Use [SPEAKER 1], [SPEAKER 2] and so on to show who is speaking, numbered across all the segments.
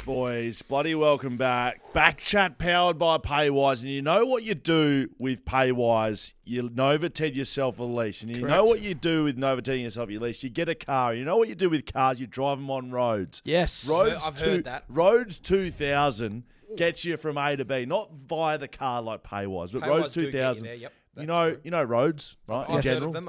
[SPEAKER 1] Boys, bloody welcome back. BackChat powered by Paywise. And you know what you do with Paywise? You Novated yourself a lease. And you know what you do with Novating yourself your lease? You get a car. You know what you do with cars? You drive them on roads.
[SPEAKER 2] Yes.
[SPEAKER 3] I've heard that.
[SPEAKER 1] Roads 2000 gets you from A to B, not via the car like Paywise, but Roads 2000.
[SPEAKER 3] Yep,
[SPEAKER 1] you know roads, right?
[SPEAKER 3] I've
[SPEAKER 1] in general.
[SPEAKER 3] heard of them.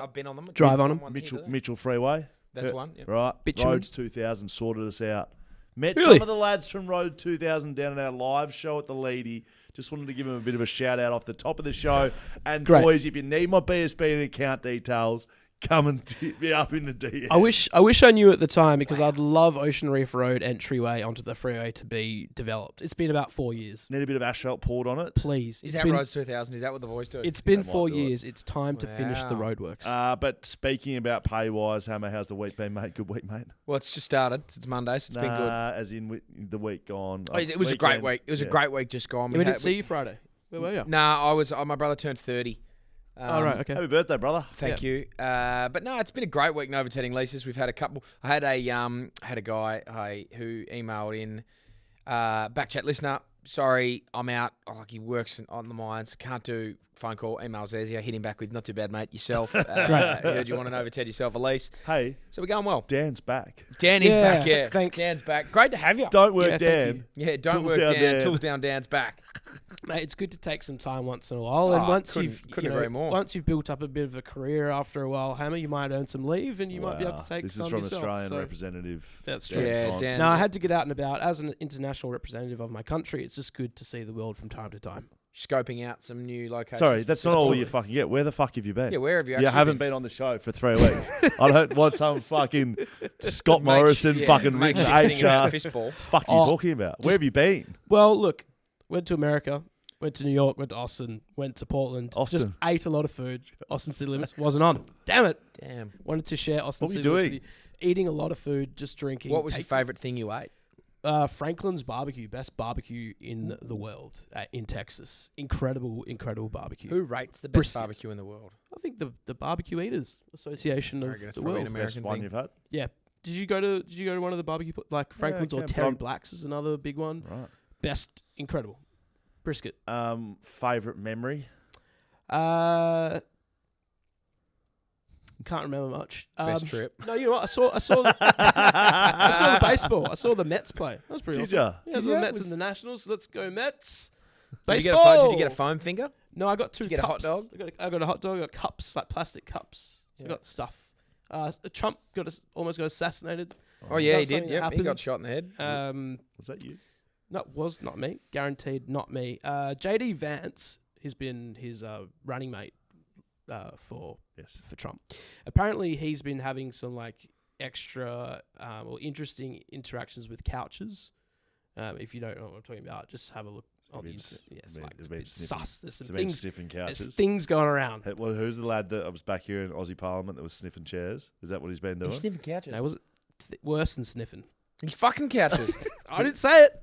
[SPEAKER 3] I've been on them.
[SPEAKER 2] Drive on them.
[SPEAKER 1] Mitchell Freeway.
[SPEAKER 3] That's one. Yep.
[SPEAKER 1] Right.
[SPEAKER 2] Bitumen.
[SPEAKER 1] Roads 2000 sorted us out. Met
[SPEAKER 2] Really?
[SPEAKER 1] some of the lads from Road 2000 down at our live show at the Leedy. Just wanted to give them a bit of a shout out off the top of the show. And
[SPEAKER 2] Great.
[SPEAKER 1] boys, if you need my BSB and account details, come and tip me up in the DM.
[SPEAKER 2] I wish I knew at the time because I'd love Ocean Reef Road entryway onto the freeway to be developed. It's been about 4 years.
[SPEAKER 1] Need a bit of asphalt poured on it.
[SPEAKER 2] Please.
[SPEAKER 3] Is
[SPEAKER 2] It's
[SPEAKER 3] that
[SPEAKER 2] been,
[SPEAKER 3] Roads 2000? Is that what the voice does?
[SPEAKER 2] It's been
[SPEAKER 1] That might
[SPEAKER 2] 4
[SPEAKER 1] do it.
[SPEAKER 2] years. It's time to finish the
[SPEAKER 3] Wow.
[SPEAKER 2] roadworks.
[SPEAKER 1] But speaking about Paywise, Hammer, how's the week been, mate? Good week, mate?
[SPEAKER 3] Well, it's just started. It's Monday, so it's been good.
[SPEAKER 1] As in the week gone.
[SPEAKER 3] Oh, it was a great week. It was a great week just gone.
[SPEAKER 2] we didn't see you Friday. Where were you?
[SPEAKER 3] Nah, my brother turned 30.
[SPEAKER 2] Oh, right, okay.
[SPEAKER 1] Happy birthday, brother.
[SPEAKER 3] Thank you. But no, it's been a great week novating leases. We've had a couple. I had a guy who emailed in, BackChat listener. Sorry, I'm out. He works on the mines. Can't do phone call. Email's easier. Hit him back with not too bad, mate. Yourself. Heard you want to novated yourself a lease.
[SPEAKER 1] Hey,
[SPEAKER 3] So we're going well.
[SPEAKER 1] Dan's back.
[SPEAKER 3] Dan is
[SPEAKER 2] Yeah,
[SPEAKER 3] back. Yeah,
[SPEAKER 2] thanks.
[SPEAKER 3] Dan's back. Great to have you.
[SPEAKER 1] Don't work,
[SPEAKER 2] Yeah, thank
[SPEAKER 1] Dan.
[SPEAKER 3] Yeah, don't
[SPEAKER 1] Tools
[SPEAKER 3] work
[SPEAKER 1] down,
[SPEAKER 3] Dan.
[SPEAKER 1] Dan.
[SPEAKER 3] Tools down. Dan's back.
[SPEAKER 2] Mate, it's good to take some time once in a while, and once
[SPEAKER 3] couldn't agree more.
[SPEAKER 2] once you've built up a bit of a career after a while, Hammer, you might earn some leave, and you might be able to take
[SPEAKER 1] This
[SPEAKER 2] some
[SPEAKER 1] is from
[SPEAKER 2] yourself.
[SPEAKER 1] Australian
[SPEAKER 2] So
[SPEAKER 1] representative.
[SPEAKER 2] that's
[SPEAKER 1] Dan
[SPEAKER 2] true.
[SPEAKER 3] Yeah,
[SPEAKER 1] Const.
[SPEAKER 3] Dan.
[SPEAKER 2] No, I had to get out and about as an international representative of my country. It's just good to see the world from time to time.
[SPEAKER 3] Scoping out some new locations.
[SPEAKER 1] Sorry, that's not all
[SPEAKER 3] Absolutely.
[SPEAKER 1] you fucking get. Where the fuck have you been?
[SPEAKER 3] Yeah, where have you
[SPEAKER 1] You
[SPEAKER 3] actually
[SPEAKER 1] haven't been on the show for 3 weeks. I don't want some fucking Scott Morrison fucking written HR.
[SPEAKER 3] Fistball.
[SPEAKER 1] Fuck you talking about? Where have you been?
[SPEAKER 2] Well, look, went to America, went to New York, went to Austin, went to Portland.
[SPEAKER 1] Austin.
[SPEAKER 2] Just ate a lot of food. Austin City Limits wasn't on. Damn it.
[SPEAKER 3] Damn.
[SPEAKER 2] Wanted to share Austin
[SPEAKER 1] What were you
[SPEAKER 2] City Limits
[SPEAKER 1] doing?
[SPEAKER 2] with you. Eating a lot of food, just drinking.
[SPEAKER 3] What was your favourite thing you ate?
[SPEAKER 2] Franklin's barbecue, best barbecue in the world in Texas. Incredible barbecue.
[SPEAKER 3] Who rates the best
[SPEAKER 2] Brisket.
[SPEAKER 3] barbecue in the world?
[SPEAKER 2] I think the Barbecue Eaters Association
[SPEAKER 3] I
[SPEAKER 2] of
[SPEAKER 3] reckon it's
[SPEAKER 2] the
[SPEAKER 3] probably
[SPEAKER 2] world.
[SPEAKER 3] an
[SPEAKER 1] Best
[SPEAKER 3] American
[SPEAKER 1] one
[SPEAKER 3] thing.
[SPEAKER 1] you've had?
[SPEAKER 2] Yeah. Did you go to one of the barbecue like Franklin's or
[SPEAKER 1] okay,
[SPEAKER 2] Terry
[SPEAKER 1] I'm-
[SPEAKER 2] Black's is another big one?
[SPEAKER 1] Right.
[SPEAKER 2] Best, incredible brisket.
[SPEAKER 1] Favorite memory?
[SPEAKER 2] Can't remember much.
[SPEAKER 3] Best trip.
[SPEAKER 2] No, you know what? I saw I saw the baseball. I saw the Mets play. That was pretty
[SPEAKER 1] Did
[SPEAKER 2] awesome.
[SPEAKER 1] ya?
[SPEAKER 2] Yeah, I saw the Mets and the Nationals. Let's go Mets.
[SPEAKER 3] Did you,
[SPEAKER 2] Baseball.
[SPEAKER 3] did you get a foam finger?
[SPEAKER 2] No, I got two
[SPEAKER 3] Did you get a hot
[SPEAKER 2] cups.
[SPEAKER 3] dog?
[SPEAKER 2] I got a hot dog. I got cups, like plastic cups. So I got stuff. Trump almost got assassinated.
[SPEAKER 3] Oh, yeah,
[SPEAKER 2] That's
[SPEAKER 3] he did.
[SPEAKER 2] something that
[SPEAKER 3] Yep, he
[SPEAKER 2] happened.
[SPEAKER 3] got shot in the head.
[SPEAKER 1] Was that you?
[SPEAKER 2] No, was not me. Guaranteed not me. JD Vance has been his running mate for Trump. Apparently, he's been having some like extra or interesting interactions with couches. If you don't know what I'm talking about, just have a look on the internet. Yeah, it's like
[SPEAKER 1] it's been
[SPEAKER 2] it's
[SPEAKER 1] sniffing.
[SPEAKER 2] sus. There's some
[SPEAKER 1] It's been
[SPEAKER 2] things.
[SPEAKER 1] sniffing
[SPEAKER 2] There's
[SPEAKER 1] couches.
[SPEAKER 2] things going around.
[SPEAKER 1] Hey, well, who's the lad that was back here in Aussie Parliament that was sniffing chairs? Is that what he's been doing?
[SPEAKER 3] He's sniffing couches.
[SPEAKER 2] No, was it worse than sniffing?
[SPEAKER 3] He's fucking couches.
[SPEAKER 2] I didn't say it.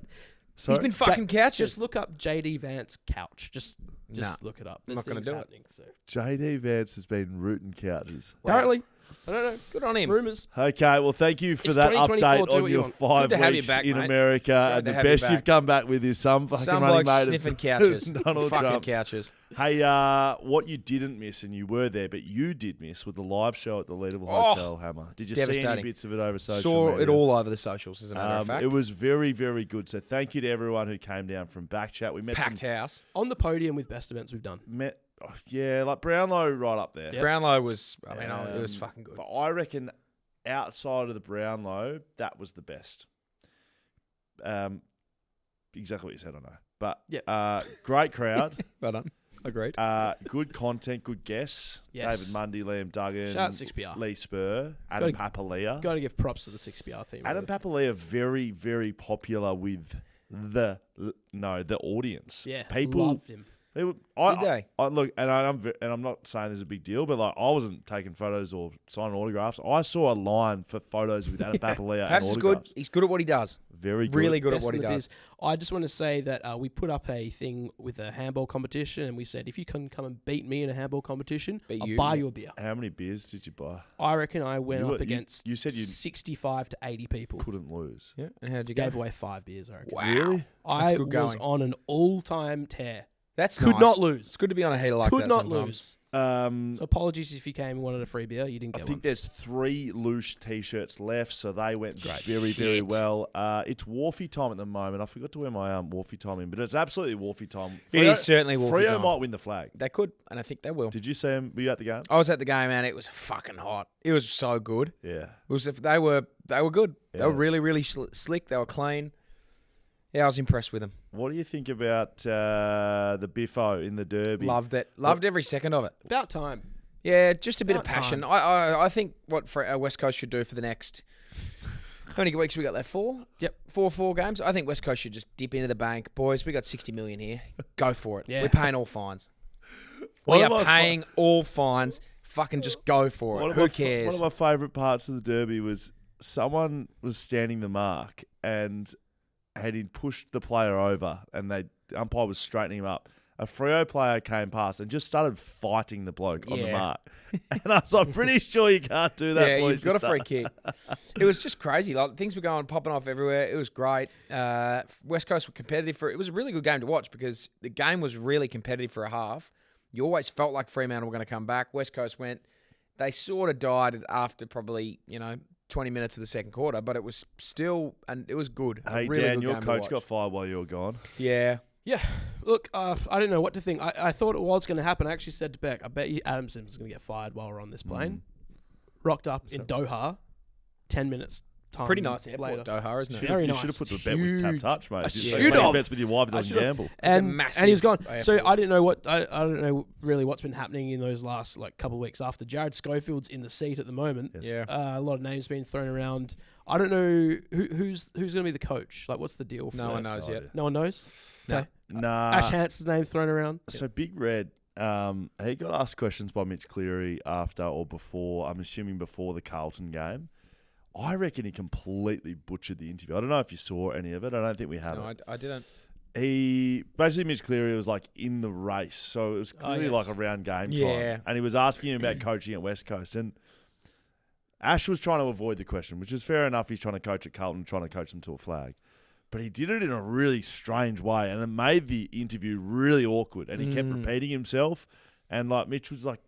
[SPEAKER 3] He's been fucking couches.
[SPEAKER 2] Just look up JD Vance couch. Just
[SPEAKER 3] Nah,
[SPEAKER 2] look it up.
[SPEAKER 3] I'm
[SPEAKER 2] There's
[SPEAKER 3] not gonna
[SPEAKER 2] things
[SPEAKER 3] do it.
[SPEAKER 2] happening, so.
[SPEAKER 1] JD Vance has been rooting couches.
[SPEAKER 2] Apparently, I don't know.
[SPEAKER 3] Good on him.
[SPEAKER 2] Rumors.
[SPEAKER 1] Okay, well, thank you for
[SPEAKER 2] It's
[SPEAKER 1] that
[SPEAKER 2] 2024,
[SPEAKER 1] update
[SPEAKER 2] do
[SPEAKER 1] on
[SPEAKER 2] what you
[SPEAKER 1] your
[SPEAKER 2] want.
[SPEAKER 1] 5
[SPEAKER 3] Good to have you
[SPEAKER 1] weeks
[SPEAKER 3] back,
[SPEAKER 1] in
[SPEAKER 3] mate.
[SPEAKER 1] America.
[SPEAKER 3] Glad
[SPEAKER 1] And
[SPEAKER 3] to
[SPEAKER 1] the
[SPEAKER 3] have you
[SPEAKER 1] best
[SPEAKER 3] back.
[SPEAKER 1] you've come back with is some fucking
[SPEAKER 3] Some
[SPEAKER 1] running
[SPEAKER 3] bloke
[SPEAKER 1] mate.
[SPEAKER 3] sniffing couches.
[SPEAKER 1] Donald
[SPEAKER 3] Fucking
[SPEAKER 1] Trump's.
[SPEAKER 3] couches.
[SPEAKER 1] Hey, what you didn't miss, and you were there, but you did miss, with the live show at the Leadville
[SPEAKER 3] Oh,
[SPEAKER 1] Hotel, Hammer. Did you see any
[SPEAKER 3] devastating.
[SPEAKER 1] bits of it over social
[SPEAKER 3] Saw
[SPEAKER 1] media?
[SPEAKER 3] it all over the socials, as a matter of fact.
[SPEAKER 1] It was very, very good. So thank you to everyone who came down from BackChat. We met
[SPEAKER 3] Packed
[SPEAKER 1] some...
[SPEAKER 3] house.
[SPEAKER 2] On the podium with best events we've done.
[SPEAKER 1] Like Brownlow right up there.
[SPEAKER 2] Yep.
[SPEAKER 3] Brownlow was, it was fucking good.
[SPEAKER 1] But I reckon outside of the Brownlow, that was the best. Exactly what you said, I know. But great crowd.
[SPEAKER 3] Well done. Agreed.
[SPEAKER 1] Good content, good guests.
[SPEAKER 2] Yes.
[SPEAKER 1] David Mundy, Liam Duggan,
[SPEAKER 2] Shout out 6PR.
[SPEAKER 1] Lee Spur, Adam Papalia.
[SPEAKER 2] Got to give props to the 6PR team.
[SPEAKER 1] Adam Papalia very, very popular with the audience.
[SPEAKER 2] Yeah,
[SPEAKER 1] people
[SPEAKER 2] loved him.
[SPEAKER 3] Did they?
[SPEAKER 1] I look, and I'm not saying there's a big deal, but like I wasn't taking photos or signing autographs. I saw a line for photos with Adam Papalia and
[SPEAKER 3] Perhaps he's
[SPEAKER 1] autographs.
[SPEAKER 3] good. He's good at what he does.
[SPEAKER 1] Very good.
[SPEAKER 3] Really good at
[SPEAKER 2] Best
[SPEAKER 3] what he
[SPEAKER 2] in the
[SPEAKER 3] does.
[SPEAKER 2] biz. I just want to say that we put up a thing with a handball competition, and we said if you can come and beat me in a handball competition, I'll buy you a beer.
[SPEAKER 1] How many beers did you buy?
[SPEAKER 2] I reckon I went
[SPEAKER 1] You
[SPEAKER 2] up against
[SPEAKER 1] you said you
[SPEAKER 2] 65 to 80 people.
[SPEAKER 1] couldn't lose.
[SPEAKER 3] Yeah. And how'd you go?
[SPEAKER 2] Gave away 5 beers, I reckon.
[SPEAKER 3] Wow.
[SPEAKER 1] Really?
[SPEAKER 2] I
[SPEAKER 3] good
[SPEAKER 2] was
[SPEAKER 3] going.
[SPEAKER 2] on an all-time tear.
[SPEAKER 3] That's
[SPEAKER 2] Could
[SPEAKER 3] nice.
[SPEAKER 2] not lose.
[SPEAKER 3] It's good to be on a heater like
[SPEAKER 2] Could
[SPEAKER 3] that
[SPEAKER 2] not
[SPEAKER 3] sometimes.
[SPEAKER 2] lose. So apologies if you came and wanted a free beer. You didn't
[SPEAKER 1] I
[SPEAKER 2] get
[SPEAKER 1] think
[SPEAKER 2] one.
[SPEAKER 1] there's 3 loose t-shirts left, so they went very, very
[SPEAKER 3] Shit.
[SPEAKER 1] well. It's Wharfie time at the moment. I forgot to wear my Wharfie time in, but it's absolutely Wharfie time.
[SPEAKER 3] It is certainly Wharfie
[SPEAKER 1] Freo
[SPEAKER 3] time.
[SPEAKER 1] might win the flag.
[SPEAKER 3] They could, and I think they will.
[SPEAKER 1] Did you see him? Were you at the game?
[SPEAKER 3] I was at the game, and it was fucking hot. It was so good.
[SPEAKER 1] Yeah.
[SPEAKER 3] It was. They were good. They
[SPEAKER 1] Yeah.
[SPEAKER 3] were really, really slick. They were clean. Yeah, I was impressed with them.
[SPEAKER 1] What do you think about the Biffo in the Derby?
[SPEAKER 3] Loved it. Loved every second of it.
[SPEAKER 2] About time.
[SPEAKER 3] Yeah, just a bit of
[SPEAKER 2] About
[SPEAKER 3] passion.
[SPEAKER 2] time.
[SPEAKER 3] I think what West Coast should do for the next. How many weeks we got left? 4?
[SPEAKER 2] Yep.
[SPEAKER 3] 4 games. I think West Coast should just dip into the bank. Boys, we got 60 million here. Go for it.
[SPEAKER 2] Yeah.
[SPEAKER 3] We're paying all fines.
[SPEAKER 1] One
[SPEAKER 3] We
[SPEAKER 1] of
[SPEAKER 3] are
[SPEAKER 1] my
[SPEAKER 3] paying all fines. Fucking just go for it. Who cares?
[SPEAKER 1] One of my favourite parts of the Derby was someone was standing the mark and he'd pushed the player over, and the umpire was straightening him up. A Freo player came past and just started fighting the bloke on the
[SPEAKER 3] Yeah.
[SPEAKER 1] mark. And I was like, pretty sure you can't do that,
[SPEAKER 3] Yeah,
[SPEAKER 1] boys.
[SPEAKER 3] you've got a free kick. It was just crazy. Like things were popping off everywhere. It was great. West Coast were competitive it was a really good game to watch because the game was really competitive for a half. You always felt like Fremantle were going to come back. West Coast went. They sort of died after probably 20 minutes of the second quarter, but it was still and it was good. A
[SPEAKER 1] Hey,
[SPEAKER 3] really
[SPEAKER 1] Dan,
[SPEAKER 3] good
[SPEAKER 1] your
[SPEAKER 3] game to
[SPEAKER 1] coach
[SPEAKER 3] watch.
[SPEAKER 1] got fired while you were gone.
[SPEAKER 3] Yeah.
[SPEAKER 2] Yeah. Look, I didn't know what to think. I thought it was going to happen. I actually said to Beck, I bet you Adam Simpson's going to get fired while we're on this plane. Rocked up in Doha, 10 minutes time.
[SPEAKER 3] Pretty nice
[SPEAKER 2] later.
[SPEAKER 3] airport, Doha, isn't it?
[SPEAKER 2] Very
[SPEAKER 1] You
[SPEAKER 2] nice.
[SPEAKER 1] should have put the
[SPEAKER 2] It's
[SPEAKER 1] bet with
[SPEAKER 2] huge.
[SPEAKER 1] TABtouch, mate.
[SPEAKER 2] I
[SPEAKER 1] Just
[SPEAKER 2] should
[SPEAKER 1] make
[SPEAKER 2] have.
[SPEAKER 1] bets with your wife who
[SPEAKER 2] I
[SPEAKER 1] doesn't
[SPEAKER 2] should have.
[SPEAKER 1] gamble.
[SPEAKER 2] And
[SPEAKER 3] massive
[SPEAKER 2] he was gone. So
[SPEAKER 3] airport.
[SPEAKER 2] I didn't know I don't know really what's been happening in those last couple of weeks after. Jared Schofield's in the seat at the moment.
[SPEAKER 1] Yes.
[SPEAKER 3] Yeah.
[SPEAKER 2] A lot of names being thrown around. I don't know who's going to be the coach. Like, what's the deal? For
[SPEAKER 3] No
[SPEAKER 2] that?
[SPEAKER 3] one knows yet.
[SPEAKER 2] No one knows.
[SPEAKER 3] No.
[SPEAKER 2] Okay.
[SPEAKER 1] Nah.
[SPEAKER 2] Ash Hans's name thrown around.
[SPEAKER 1] So Big Red, he got asked questions by Mitch Cleary after or before, I'm assuming before the Carlton game. I reckon he completely butchered the interview. I don't know if you saw any of it. I don't think we have
[SPEAKER 3] No,
[SPEAKER 1] it.
[SPEAKER 3] I didn't.
[SPEAKER 1] He basically, Mitch Cleary was like in the race, so it was clearly
[SPEAKER 2] yes.
[SPEAKER 1] like around game time.
[SPEAKER 3] Yeah.
[SPEAKER 1] And he was asking him about coaching at West Coast, and Ash was trying to avoid the question, which is fair enough. He's trying to coach at Carlton, trying to coach them to a flag, but he did it in a really strange way, and it made the interview really awkward. And he kept repeating himself, and like Mitch was like,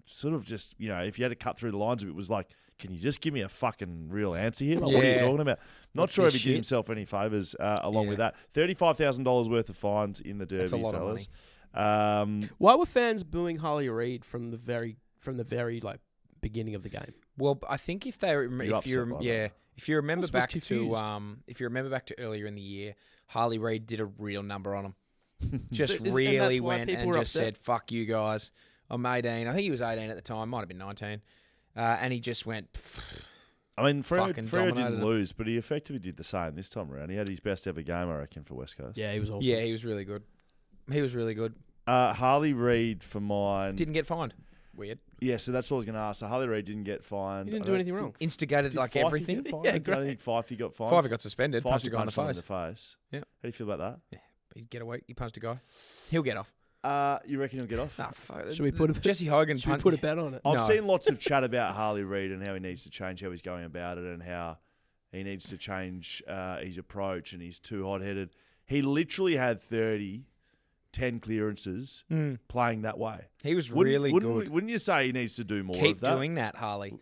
[SPEAKER 1] sort of just if you had to cut through the lines of it, was like, can you just give me a fucking real answer here? Like, what are you
[SPEAKER 3] Yeah.
[SPEAKER 1] talking about? Not
[SPEAKER 3] What's
[SPEAKER 1] sure if
[SPEAKER 3] this
[SPEAKER 1] he did
[SPEAKER 3] shit?
[SPEAKER 1] himself any favours along
[SPEAKER 3] Yeah.
[SPEAKER 1] with that. $35,000 worth of fines in the Derby,
[SPEAKER 3] That's a lot
[SPEAKER 1] fellas.
[SPEAKER 3] of money.
[SPEAKER 2] Why were fans booing Harley Reid from the very like beginning of the game?
[SPEAKER 3] Well, I think if
[SPEAKER 1] You're upset by that.
[SPEAKER 3] if you remember
[SPEAKER 2] Was
[SPEAKER 3] back
[SPEAKER 2] confused.
[SPEAKER 3] to earlier in the year, Harley Reid did a real number on him. Just
[SPEAKER 2] So and
[SPEAKER 3] really
[SPEAKER 2] that's why
[SPEAKER 3] went
[SPEAKER 2] people
[SPEAKER 3] and
[SPEAKER 2] were
[SPEAKER 3] just
[SPEAKER 2] upset?
[SPEAKER 3] said, "Fuck you guys." I'm 18. I think he was 18 at the time. Might have been 19. And he just went.
[SPEAKER 1] I mean, Freo
[SPEAKER 3] Fucking
[SPEAKER 1] didn't
[SPEAKER 3] dominated him.
[SPEAKER 1] lose, but he effectively did the same this time around. He had his best ever game, I reckon, for West Coast.
[SPEAKER 2] Yeah, he was awesome.
[SPEAKER 3] Yeah, he was really good. He was really good.
[SPEAKER 1] Harley Reid for mine.
[SPEAKER 3] Didn't get fined. Weird.
[SPEAKER 1] Yeah, so that's what I was going to ask. So Harley Reid didn't get fined.
[SPEAKER 2] He didn't
[SPEAKER 1] I
[SPEAKER 2] do
[SPEAKER 1] don't
[SPEAKER 2] anything
[SPEAKER 1] think-
[SPEAKER 2] wrong.
[SPEAKER 3] Instigated
[SPEAKER 1] Did
[SPEAKER 3] like
[SPEAKER 1] Fifey
[SPEAKER 3] everything.
[SPEAKER 1] get fined?
[SPEAKER 2] Yeah,
[SPEAKER 1] I don't
[SPEAKER 2] great.
[SPEAKER 1] think Fifey got fined.
[SPEAKER 3] Five got suspended.
[SPEAKER 1] Fifey
[SPEAKER 3] Punched a guy in the
[SPEAKER 1] punched someone
[SPEAKER 3] face.
[SPEAKER 1] in the face.
[SPEAKER 3] Yeah.
[SPEAKER 1] How do you feel about
[SPEAKER 3] Yeah, he'd get away. He punched a guy. He'll get off.
[SPEAKER 1] that? You reckon he'll get off?
[SPEAKER 3] Nah, fuck.
[SPEAKER 2] Should we put a
[SPEAKER 3] Jesse Hogan?
[SPEAKER 2] Should we put a bet on it?
[SPEAKER 1] I've
[SPEAKER 3] No.
[SPEAKER 1] seen lots of chat about Harley Reid and how he needs to change how he's going about it and how he needs to change his approach and he's too hot-headed. He literally had 10 clearances playing that way.
[SPEAKER 3] He was
[SPEAKER 1] Wouldn't-
[SPEAKER 3] really
[SPEAKER 1] wouldn't,
[SPEAKER 3] good.
[SPEAKER 1] Wouldn't you say he needs to do more
[SPEAKER 3] Keep
[SPEAKER 1] of that?
[SPEAKER 3] doing that, Harley.
[SPEAKER 1] Who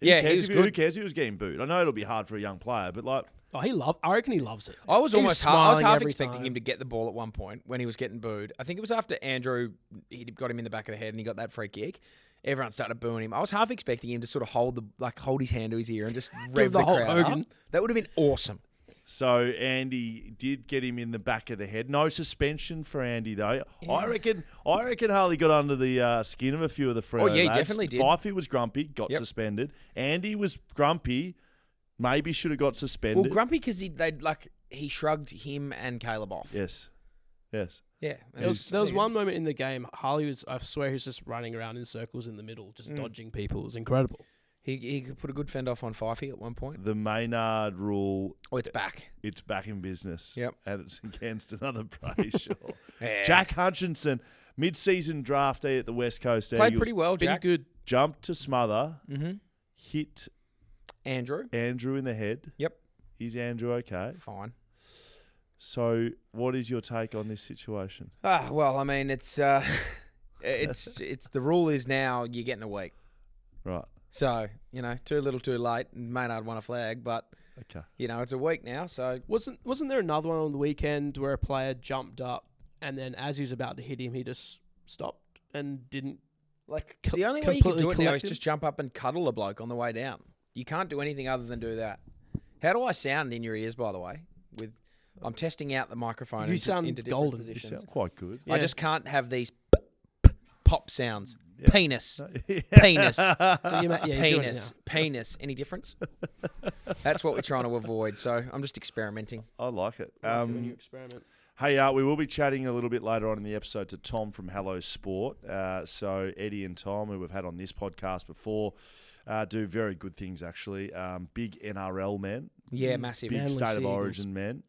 [SPEAKER 3] Yeah,
[SPEAKER 1] cares
[SPEAKER 3] he was
[SPEAKER 1] if, who
[SPEAKER 3] good.
[SPEAKER 1] cares if he was getting booed? I know it'll be hard for a young player, but like,
[SPEAKER 2] I reckon he loves it.
[SPEAKER 3] I was
[SPEAKER 2] He
[SPEAKER 3] almost I was
[SPEAKER 2] smiling
[SPEAKER 3] half
[SPEAKER 2] every
[SPEAKER 3] expecting
[SPEAKER 2] time.
[SPEAKER 3] him to get the ball at one point when he was getting booed. I think it was after Andrew he got him in the back of the head and he got that free kick. Everyone started booing him. I was half expecting him to sort of hold his hand to his ear and just rev
[SPEAKER 2] the
[SPEAKER 3] the
[SPEAKER 2] Hulk
[SPEAKER 3] crowd
[SPEAKER 2] Hogan.
[SPEAKER 3] up. That would have been awesome.
[SPEAKER 1] so Andy did get him in the back of the head. No suspension for Andy though.
[SPEAKER 3] Yeah.
[SPEAKER 1] I reckon Harley got under the skin of a few of the Freo
[SPEAKER 3] Oh, yeah, he
[SPEAKER 1] lads.
[SPEAKER 3] definitely did.
[SPEAKER 1] Fifey was grumpy, got
[SPEAKER 3] Yep.
[SPEAKER 1] suspended. Andy was grumpy, maybe should have got suspended.
[SPEAKER 3] Well, grumpy because he shrugged him and Caleb off.
[SPEAKER 1] Yes. Yes.
[SPEAKER 3] Yeah.
[SPEAKER 2] There was one moment in the game, Harley I swear he was just running around in circles in the middle, just dodging people. It was incredible.
[SPEAKER 3] He could put a good fend off on Fifey at one point.
[SPEAKER 1] The Maynard rule.
[SPEAKER 3] Oh, it's back.
[SPEAKER 1] It's back in business.
[SPEAKER 3] Yep.
[SPEAKER 1] And it's against another Brayshaw.
[SPEAKER 3] Yeah.
[SPEAKER 1] Jack Hutchinson, mid-season draftee at the West Coast Eagles.
[SPEAKER 3] Played pretty well,
[SPEAKER 2] Been
[SPEAKER 3] Jack.
[SPEAKER 2] good.
[SPEAKER 1] Jumped to smother.
[SPEAKER 3] Mm-hmm.
[SPEAKER 1] Hit
[SPEAKER 3] Andrew.
[SPEAKER 1] in the head.
[SPEAKER 3] Yep.
[SPEAKER 1] Is Andrew okay?
[SPEAKER 3] Fine.
[SPEAKER 1] So, what is your take on this situation?
[SPEAKER 3] Well, I mean, it's the rule is now you're getting a week.
[SPEAKER 1] Right.
[SPEAKER 3] So, too little, too late. Maynard won a flag, but
[SPEAKER 1] Okay.
[SPEAKER 3] it's a week now. So
[SPEAKER 2] Wasn't there another one on the weekend where a player jumped up and then as he was about to hit him, he just stopped and didn't
[SPEAKER 3] the only way you can
[SPEAKER 2] completely
[SPEAKER 3] do it now is
[SPEAKER 2] collect
[SPEAKER 3] just jump up and cuddle a bloke on the way down. You can't do anything other than do that. How do I sound in your ears, by the way? I'm testing out the microphone.
[SPEAKER 2] You sound
[SPEAKER 3] into different
[SPEAKER 2] golden.
[SPEAKER 1] You
[SPEAKER 3] positions.
[SPEAKER 1] sound quite good.
[SPEAKER 3] I
[SPEAKER 2] Yeah.
[SPEAKER 3] just can't have these pop sounds.
[SPEAKER 1] Yeah.
[SPEAKER 3] Penis.
[SPEAKER 1] Yeah.
[SPEAKER 3] Penis.
[SPEAKER 2] Yeah, you're doing it
[SPEAKER 3] Penis. Penis. Any difference? That's what we're trying to avoid. So I'm just experimenting.
[SPEAKER 1] I like it.
[SPEAKER 2] when you experiment.
[SPEAKER 1] Hey, we will be chatting a little bit later on in the episode to Tom from Hello Sport. So Eddie and Tom, who we've had on this podcast before, do very good things, actually. Big NRL men.
[SPEAKER 3] Yeah, massive.
[SPEAKER 1] Big
[SPEAKER 2] Manly
[SPEAKER 1] State of
[SPEAKER 2] Sea Eagles.
[SPEAKER 1] Origin men.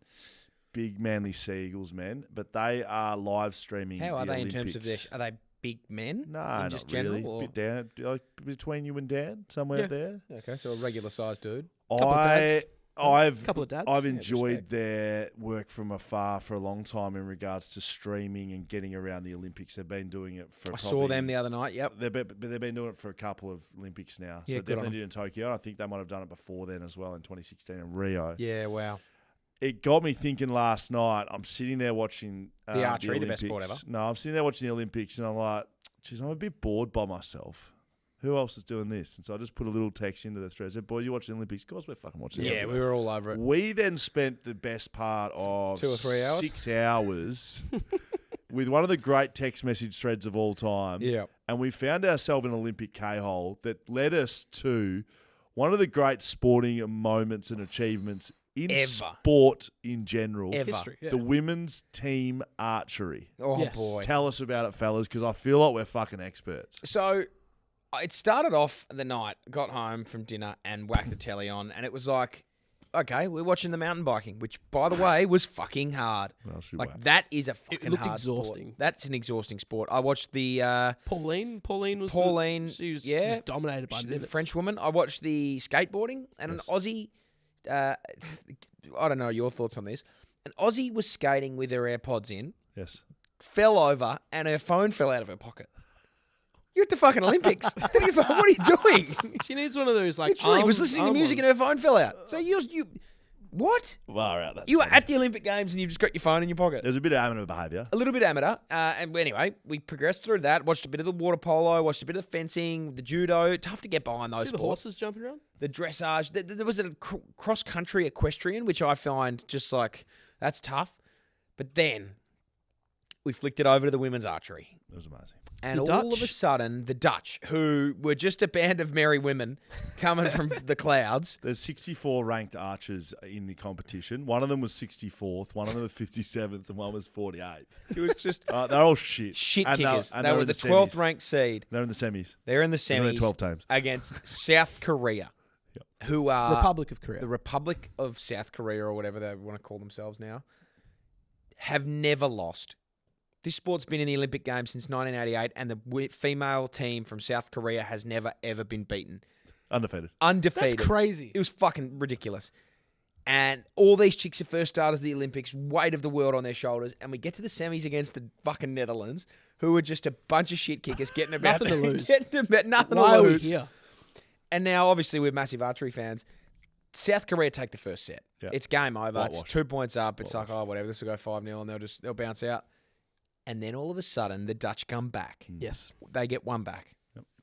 [SPEAKER 1] Big Manly Sea Eagles men. But they are live streaming
[SPEAKER 3] How are
[SPEAKER 1] the
[SPEAKER 3] they
[SPEAKER 1] Olympics.
[SPEAKER 3] in terms of are they big men?
[SPEAKER 1] No,
[SPEAKER 3] in just
[SPEAKER 1] not
[SPEAKER 3] general,
[SPEAKER 1] really.
[SPEAKER 3] or?
[SPEAKER 1] Bit down, like between you and Dan, somewhere
[SPEAKER 3] Yeah.
[SPEAKER 1] there.
[SPEAKER 3] Okay, so a regular sized dude.
[SPEAKER 2] Couple of dads.
[SPEAKER 1] I've
[SPEAKER 2] Couple of dads.
[SPEAKER 1] I've
[SPEAKER 3] Yeah,
[SPEAKER 1] enjoyed
[SPEAKER 3] respect.
[SPEAKER 1] their work from afar for a long time in regards to streaming and getting around the Olympics. They've been doing it for.
[SPEAKER 3] I saw them the other night. Yep.
[SPEAKER 1] They've been doing it for a couple of Olympics now. So
[SPEAKER 3] Yeah, good on
[SPEAKER 1] definitely did in Tokyo. I think they might have done it before then as well in 2016 in Rio.
[SPEAKER 3] Yeah. Wow.
[SPEAKER 1] It got me thinking last night. I'm sitting there watching
[SPEAKER 3] The archery, the best sport
[SPEAKER 1] Olympics.
[SPEAKER 3] ever.
[SPEAKER 1] No, I'm sitting there watching the Olympics and I'm like, geez, I'm a bit bored by myself. Who else is doing this? And so I just put a little text into the thread. I said, boys, you watching the Olympics? Of course we're fucking watching the
[SPEAKER 3] Yeah,
[SPEAKER 1] Olympics.
[SPEAKER 3] we were all over it.
[SPEAKER 1] We then spent the best part of
[SPEAKER 3] 2 or 3 hours?
[SPEAKER 1] 6 hours with one of the great text message threads of all time.
[SPEAKER 3] Yeah.
[SPEAKER 1] And we found ourselves in an Olympic K-hole that led us to one of the great sporting moments and achievements in
[SPEAKER 3] Ever.
[SPEAKER 1] sport in general.
[SPEAKER 3] Ever.
[SPEAKER 2] History. Yeah.
[SPEAKER 1] The women's team archery.
[SPEAKER 3] Oh
[SPEAKER 2] Yes.
[SPEAKER 3] boy.
[SPEAKER 1] Tell us about it, fellas, because I feel like we're fucking experts.
[SPEAKER 3] So it started off the night, got home from dinner and whacked the telly on, and it was like, okay, we're watching the mountain biking, which, by the way, was fucking hard.
[SPEAKER 1] What else you
[SPEAKER 3] Like,
[SPEAKER 1] whack?
[SPEAKER 3] that is a fucking
[SPEAKER 2] looked
[SPEAKER 3] hard
[SPEAKER 2] exhausting.
[SPEAKER 3] sport. That's an exhausting sport. I watched the
[SPEAKER 2] Pauline was she was
[SPEAKER 3] yeah.
[SPEAKER 2] just dominated by
[SPEAKER 3] the
[SPEAKER 2] minutes.
[SPEAKER 3] French woman. I watched the skateboarding, and
[SPEAKER 1] Yes.
[SPEAKER 3] an Aussie, I don't know your thoughts on this, an Aussie was skating with her AirPods in,
[SPEAKER 1] Yes.
[SPEAKER 3] fell over, and her phone fell out of her pocket. You're at the fucking Olympics. What are you doing?
[SPEAKER 2] She needs one of those like.
[SPEAKER 3] Literally was listening to
[SPEAKER 2] arm
[SPEAKER 3] music
[SPEAKER 2] ones.
[SPEAKER 3] and her phone fell out. So you what?
[SPEAKER 1] Far out. That's
[SPEAKER 3] You were
[SPEAKER 1] funny.
[SPEAKER 3] at the Olympic Games and you've just got your phone in your pocket.
[SPEAKER 1] There's a bit of amateur behaviour.
[SPEAKER 3] A little bit amateur. And anyway, we progressed through that, watched a bit of the water polo, watched a bit of the fencing, the judo. Tough to get behind those
[SPEAKER 2] See the
[SPEAKER 3] sports.
[SPEAKER 2] horses jumping around.
[SPEAKER 3] The dressage. There was a cross-country equestrian, which I find just like, that's tough. But then we flicked it over to the women's archery.
[SPEAKER 1] It was amazing.
[SPEAKER 3] And
[SPEAKER 2] The
[SPEAKER 3] all of a
[SPEAKER 2] Dutch?
[SPEAKER 3] sudden, the Dutch, who were just a band of merry women coming from the clouds.
[SPEAKER 1] There's 64 ranked archers in the competition. One of them was 64th, one of them was 57th, and one was 48th.
[SPEAKER 3] It was just
[SPEAKER 1] They're all shit.
[SPEAKER 3] shit
[SPEAKER 1] And
[SPEAKER 3] kickers.
[SPEAKER 1] and
[SPEAKER 3] They were
[SPEAKER 1] in
[SPEAKER 3] the
[SPEAKER 1] semis.
[SPEAKER 3] 12th ranked seed.
[SPEAKER 1] They're in the semis.
[SPEAKER 3] They're in the
[SPEAKER 1] There's only
[SPEAKER 3] semis
[SPEAKER 1] 12 teams.
[SPEAKER 3] against South Korea, who are
[SPEAKER 2] Republic of Korea.
[SPEAKER 3] the Republic of South Korea, or whatever they want to call themselves now, have never lost. This sport's been in the Olympic Games since 1988, and the female team from South Korea has never, ever been beaten.
[SPEAKER 1] Undefeated.
[SPEAKER 3] Undefeated.
[SPEAKER 2] That's crazy.
[SPEAKER 3] It was fucking ridiculous. And all these chicks are first starters of the Olympics, weight of the world on their shoulders, and we get to the semis against the fucking Netherlands, who are just a bunch of shit kickers getting about
[SPEAKER 2] Nothing to lose.
[SPEAKER 3] Getting about nothing
[SPEAKER 2] Why
[SPEAKER 3] to
[SPEAKER 2] are we
[SPEAKER 3] lose.
[SPEAKER 2] here?
[SPEAKER 3] And now, obviously, we're massive archery fans. South Korea take the first set.
[SPEAKER 1] Yeah.
[SPEAKER 3] It's game over.
[SPEAKER 1] Whitewash.
[SPEAKER 3] It's 2 points up. It's like, oh, whatever. This will go 5-0, and they'll bounce out. And then all of a sudden, the Dutch come back.
[SPEAKER 2] Yes.
[SPEAKER 3] They get one back.